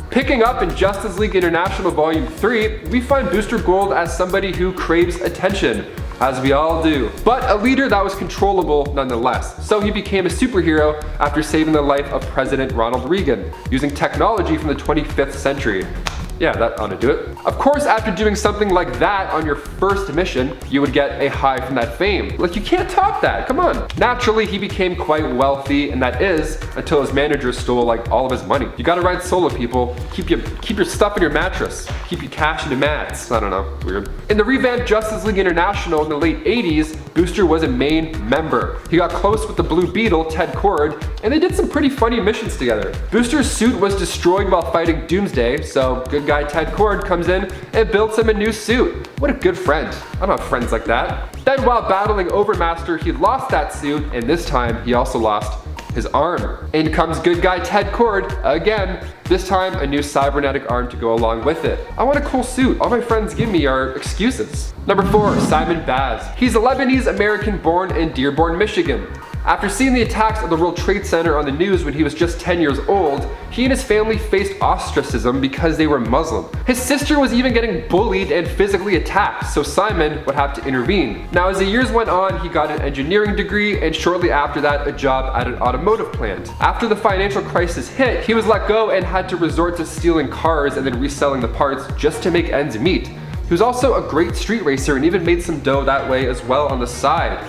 Picking up in Justice League International Volume 3, we find Booster Gold as somebody who craves attention, as we all do, but a leader that was controllable nonetheless. So he became a superhero after saving the life of President Ronald Reagan, using technology from the 25th century. Yeah, that ought to do it. Of course, after doing something like that on your first mission, you would get a high from that fame. Like, you can't top that, come on. Naturally, he became quite wealthy, and that is until his manager stole like all of his money. You gotta ride solo, people. Keep your stuff in your mattress. Keep your cash in your mats. I don't know, weird. In the revamped Justice League International in the late 80s, Booster was a main member. He got close with the Blue Beetle, Ted Kord, and they did some pretty funny missions together. Booster's suit was destroyed while fighting Doomsday, so good guy Ted Kord comes in and builds him a new suit. What a good friend. I don't have friends like that. Then while battling Overmaster, he lost that suit, and this time he also lost his arm. In comes good guy Ted Kord again, this time a new cybernetic arm to go along with it. I want a cool suit. All my friends give me are excuses. Number 4, Simon Baz. He's a Lebanese American born in Dearborn, Michigan. After seeing the attacks of the World Trade Center on the news when he was just 10 years old, he and his family faced ostracism because they were Muslim. His sister was even getting bullied and physically attacked, so Simon would have to intervene. Now, as the years went on, he got an engineering degree and shortly after that, a job at an automotive plant. After the financial crisis hit, he was let go and had to resort to stealing cars and then reselling the parts just to make ends meet. He was also a great street racer and even made some dough that way as well on the side.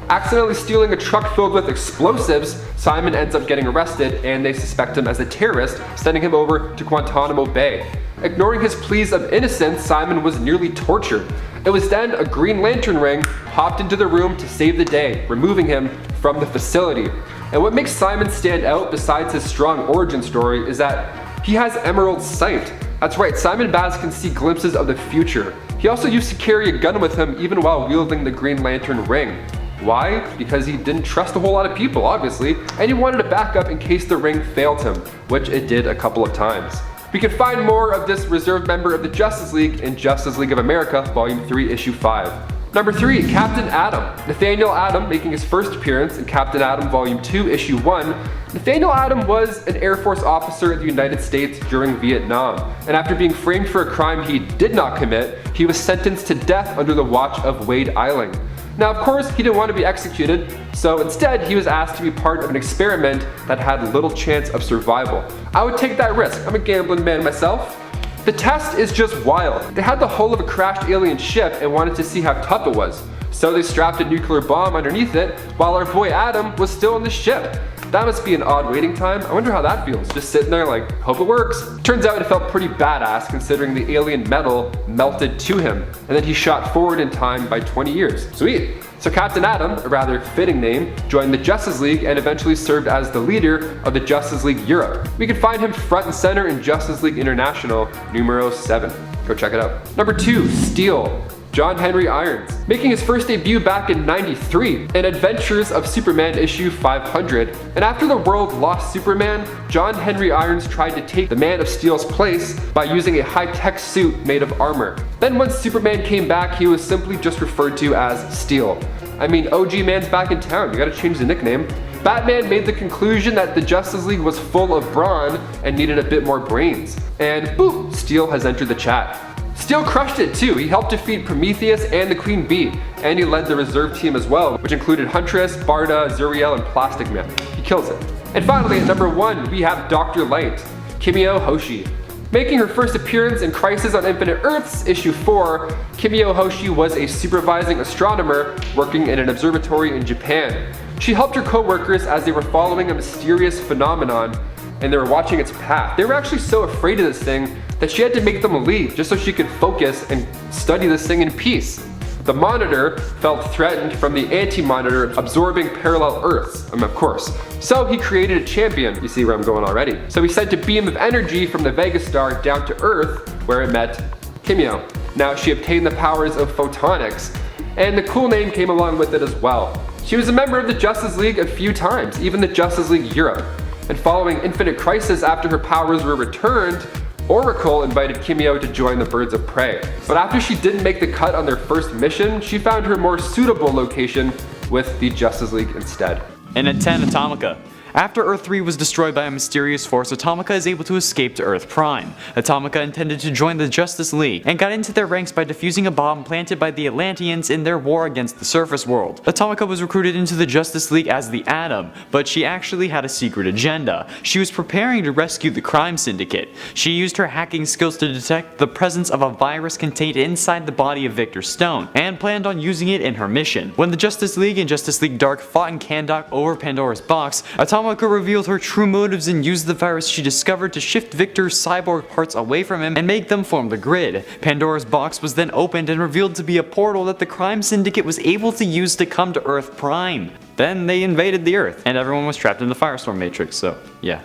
Accidentally stealing a truck filled with explosives, Simon ends up getting arrested and they suspect him as a terrorist, sending him over to Guantanamo Bay. Ignoring his pleas of innocence, Simon was nearly tortured. It was then a Green Lantern ring popped into the room to save the day, removing him from the facility. And what makes Simon stand out besides his strong origin story is that he has Emerald Sight. That's right, Simon Baz can see glimpses of the future. He also used to carry a gun with him even while wielding the Green Lantern ring. Why? Because he didn't trust a whole lot of people, obviously, and he wanted a backup in case the ring failed him, which it did a couple of times. We can find more of this reserve member of the Justice League in Justice League of America, Volume 3, Issue 5. Number 3, Captain Atom. Nathaniel Atom making his first appearance in Captain Atom Volume 2, Issue 1. Nathaniel Atom was an Air Force officer in the United States during Vietnam, and after being framed for a crime he did not commit, he was sentenced to death under the watch of Wade Eiling. Now, of course, he didn't want to be executed, so instead he was asked to be part of an experiment that had little chance of survival. I would take that risk. I'm a gambling man myself. The test is just wild. They had the hull of a crashed alien ship and wanted to see how tough it was. So they strapped a nuclear bomb underneath it while our boy Adam was still in the ship. That must be an odd waiting time. I wonder how that feels, just sitting there like, hope it works. Turns out it felt pretty badass considering the alien metal melted to him, and then he shot forward in time by 20 years. Sweet. So Captain Atom, a rather fitting name, joined the Justice League and eventually served as the leader of the Justice League Europe. We can find him front and center in Justice League International numero 7. Go check it out. Number 2, Steel. John Henry Irons, making his first debut back in '93 in Adventures of Superman issue 500. And after the world lost Superman, John Henry Irons tried to take the Man of Steel's place by using a high-tech suit made of armor. Then once Superman came back, he was simply just referred to as Steel. I mean, OG Man's back in town, you gotta change the nickname. Batman made the conclusion that the Justice League was full of brawn and needed a bit more brains. And boop, Steel has entered the chat. Steel crushed it too. He helped defeat Prometheus and the Queen Bee, and he led the reserve team as well, which included Huntress, Barda, Zuriel, and Plastic Man. He kills it. And finally, at number 1, we have Dr. Light, Kimio Hoshi. Making her first appearance in Crisis on Infinite Earths, issue 4, Kimio Hoshi was a supervising astronomer working in an observatory in Japan. She helped her co-workers as they were following a mysterious phenomenon, and they were watching its path. They were actually so afraid of this thing that she had to make them leave just so she could focus and study this thing in peace. The Monitor felt threatened from the Anti-Monitor absorbing parallel Earths, of course. So he created a champion. You see where I'm going already. So he sent a beam of energy from the Vega Star down to Earth, where it met Kimio. Now she obtained the powers of photonics, and the cool name came along with it as well. She was a member of the Justice League a few times, even the Justice League Europe. And following Infinite Crisis, after her powers were returned, Oracle invited Kimio to join the Birds of Prey. But after she didn't make the cut on their first mission, she found her more suitable location with the Justice League instead. And at 10, Atomica. After Earth 3 was destroyed by a mysterious force, Atomica is able to escape to Earth Prime. Atomica intended to join the Justice League, and got into their ranks by defusing a bomb planted by the Atlanteans in their war against the surface world. Atomica was recruited into the Justice League as the Atom, but she actually had a secret agenda. She was preparing to rescue the Crime Syndicate. She used her hacking skills to detect the presence of a virus contained inside the body of Victor Stone, and planned on using it in her mission. When the Justice League and Justice League Dark fought in Kahndaq over Pandora's box, Atomica revealed her true motives and used the virus she discovered to shift Victor's cyborg parts away from him and make them form the grid. Pandora's box was then opened and revealed to be a portal that the Crime Syndicate was able to use to come to Earth Prime. Then they invaded the Earth, and everyone was trapped in the Firestorm Matrix, so yeah.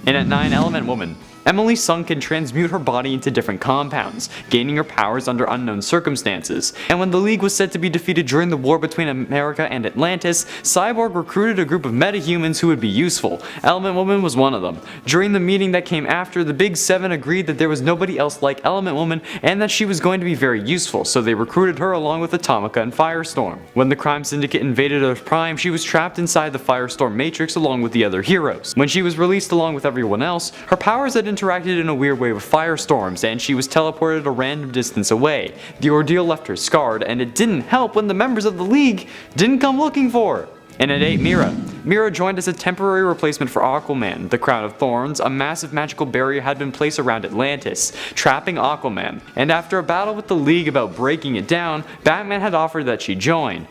And at 9, Element Woman. Emily Sung can transmute her body into different compounds, gaining her powers under unknown circumstances. And when the League was said to be defeated during the war between America and Atlantis, Cyborg recruited a group of metahumans who would be useful. Element Woman was one of them. During the meeting that came after, the Big Seven agreed that there was nobody else like Element Woman and that she was going to be very useful, so they recruited her along with Atomica and Firestorm. When the Crime Syndicate invaded Earth Prime, she was trapped inside the Firestorm Matrix along with the other heroes. When she was released along with everyone else, her powers had interacted in a weird way with firestorms, and she was teleported a random distance away. The ordeal left her scarred, and it didn't help when the members of the League didn't come looking for her. And at 8, Mera. Mera joined as a temporary replacement for Aquaman. The Crown of Thorns, a massive magical barrier, had been placed around Atlantis, trapping Aquaman, and after a battle with the League about breaking it down, Batman had offered that she join.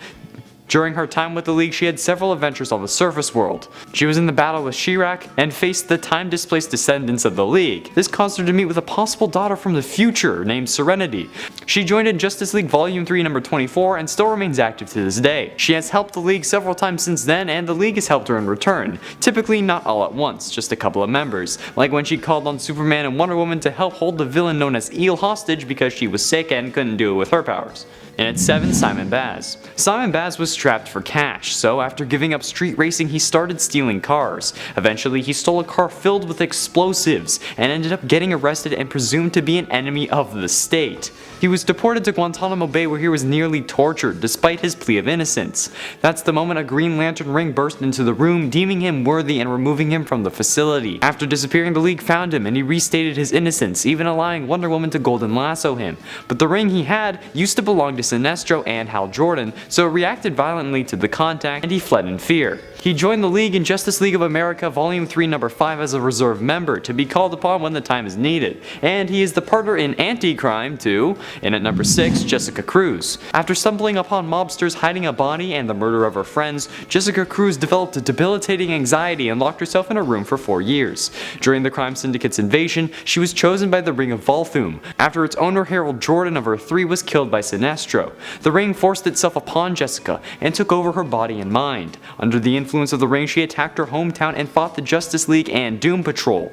During her time with the League, she had several adventures on the surface world. She was in the battle with Shirak and faced the time-displaced descendants of the League. This caused her to meet with a possible daughter from the future named Serenity. She joined in Justice League Volume 3 number 24 and still remains active to this day. She has helped the League several times since then, and the League has helped her in return. Typically not all at once, just a couple of members, like when she called on Superman and Wonder Woman to help hold the villain known as Eel hostage because she was sick and couldn't do it with her powers. And at 7, Simon Baz. Simon Baz was strapped for cash, so after giving up street racing he started stealing cars. Eventually he stole a car filled with explosives and ended up getting arrested and presumed to be an enemy of the state. He was deported to Guantanamo Bay where he was nearly tortured despite his plea of innocence. That's the moment a Green Lantern ring burst into the room, deeming him worthy and removing him from the facility. After disappearing, the League found him and he restated his innocence, even allowing Wonder Woman to golden lasso him. But the ring he had used to belong to Sinestro and Hal Jordan, so it reacted violently to the contact and he fled in fear. He joined the League in Justice League of America Volume 3 number 5 as a reserve member to be called upon when the time is needed, and he is the partner in Anti-Crime too, and at number 6, Jessica Cruz. After stumbling upon mobsters hiding a body and the murder of her friends, Jessica Cruz developed a debilitating anxiety and locked herself in a room for 4 years. During the Crime Syndicate's invasion, she was chosen by the Ring of Volthoom, after its owner Harold Jordan of Earth 3 was killed by Sinestro. The ring forced itself upon Jessica and took over her body and mind. Under the influence of the ring, she attacked her hometown and fought the Justice League and Doom Patrol.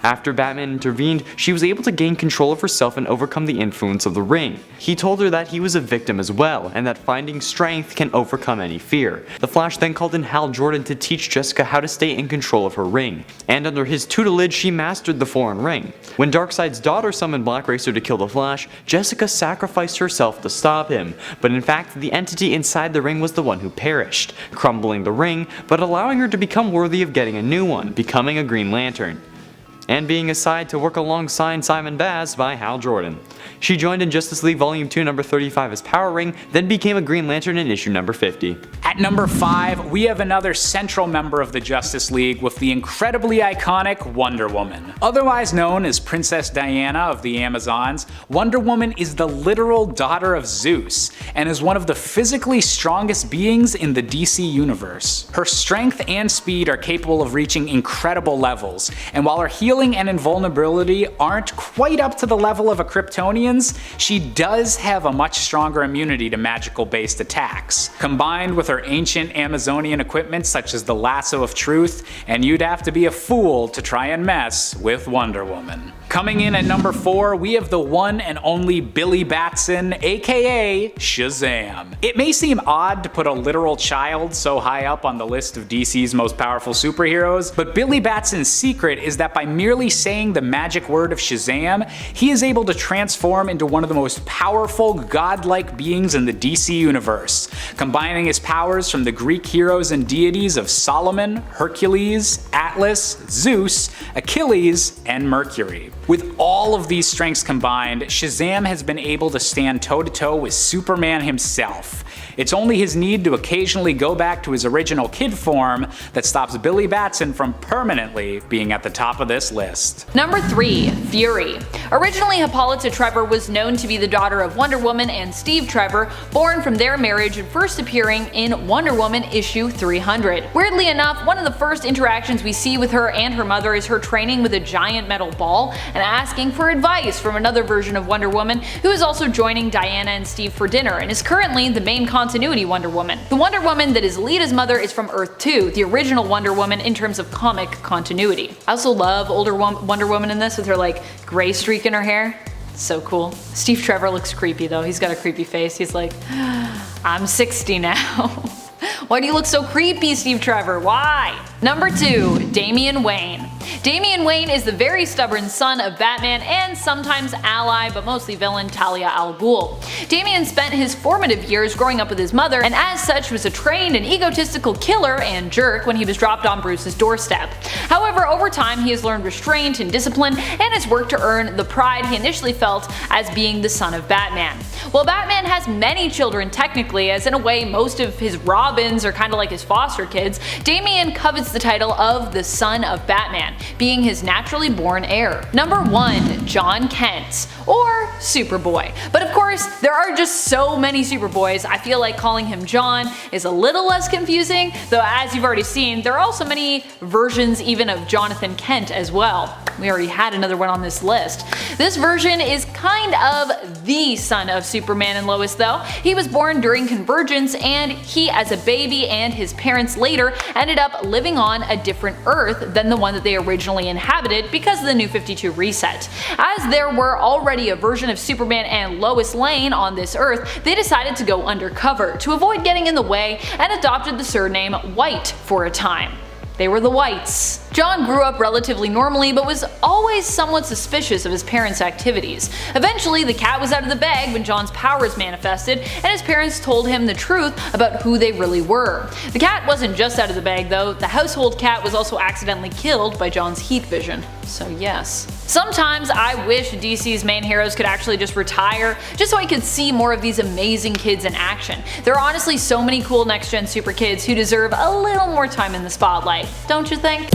After Batman intervened, she was able to gain control of herself and overcome the influence of the ring. He told her that he was a victim as well, and that finding strength can overcome any fear. The Flash then called in Hal Jordan to teach Jessica how to stay in control of her ring, and under his tutelage she mastered the foreign ring. When Darkseid's daughter summoned Black Racer to kill the Flash, Jessica sacrificed herself to stop him, but in fact the entity inside the ring was the one who perished, crumbling the ring, but allowing her to become worthy of getting a new one, becoming a Green Lantern, and being assigned to work alongside Simon Baz by Hal Jordan. She joined in Justice League Volume 2 number 35 as Power Ring, then became a Green Lantern in issue number 50. At number 5, we have another central member of the Justice League with the incredibly iconic Wonder Woman. Otherwise known as Princess Diana of the Amazons, Wonder Woman is the literal daughter of Zeus, and is one of the physically strongest beings in the DC universe. Her strength and speed are capable of reaching incredible levels, and while her healing and invulnerability aren't quite up to the level of a Kryptonian's, she does have a much stronger immunity to magical-based attacks. Combined with her ancient Amazonian equipment such as the Lasso of Truth, and you'd have to be a fool to try and mess with Wonder Woman. Coming in at number 4, we have the one and only Billy Batson, aka Shazam. It may seem odd to put a literal child so high up on the list of DC's most powerful superheroes, but Billy Batson's secret is that by merely saying the magic word of Shazam, he is able to transform into one of the most powerful, godlike beings in the DC universe, combining his powers from the Greek heroes and deities of Solomon, Hercules, Atlas, Zeus, Achilles, and Mercury. With all of these strengths combined, Shazam has been able to stand toe-to-toe with Superman himself. It's only his need to occasionally go back to his original kid form that stops Billy Batson from permanently being at the top of this list. Number 3, Fury. Originally, Hippolyta Trevor was known to be the daughter of Wonder Woman and Steve Trevor, born from their marriage and first appearing in Wonder Woman issue 300. Weirdly enough, one of the first interactions we see with her and her mother is her training with a giant metal ball and asking for advice from another version of Wonder Woman who is also joining Diana and Steve for dinner and is currently the main continuity Wonder Woman. The Wonder Woman that is Lita's mother is from Earth 2, the original Wonder Woman in terms of comic continuity. I also love older Wonder Woman in this with her like gray streak in her hair. It's so cool. Steve Trevor looks creepy though. He's got a creepy face. He's like, I'm 60 now. Why do you look so creepy, Steve Trevor? Why? Number 2, Damian Wayne. Damian Wayne is the very stubborn son of Batman and sometimes ally, but mostly villain, Talia al Ghul. Damian spent his formative years growing up with his mother, and as such was a trained and egotistical killer and jerk when he was dropped on Bruce's doorstep. However, over time he has learned restraint and discipline and has worked to earn the pride he initially felt as being the son of Batman. While Batman has many children technically, as in a way most of his Robins are kinda like his foster kids, Damian covets the title of the son of Batman, being his naturally born heir. Number 1. John Kent, or Superboy. But of course, there are just so many Superboys, I feel like calling him John is a little less confusing, though as you've already seen, there are also many versions even of Jonathan Kent as well. We already had another one on this list. This version is kind of the son of Superman and Lois though. He was born during Convergence, and he as a baby and his parents later ended up living on a different Earth than the one that they originally inhabited because of the New 52 reset. As there were already a version of Superman and Lois Lane on this Earth, they decided to go undercover to avoid getting in the way and adopted the surname White for a time. They were the Whites. John grew up relatively normally, but was always somewhat suspicious of his parents' activities. Eventually, the cat was out of the bag when John's powers manifested, and his parents told him the truth about who they really were. The cat wasn't just out of the bag though, the household cat was also accidentally killed by John's heat vision. So yes. Sometimes I wish DC's main heroes could actually just retire, just so I could see more of these amazing kids in action. There are honestly so many cool next-gen super kids who deserve a little more time in the spotlight, don't you think?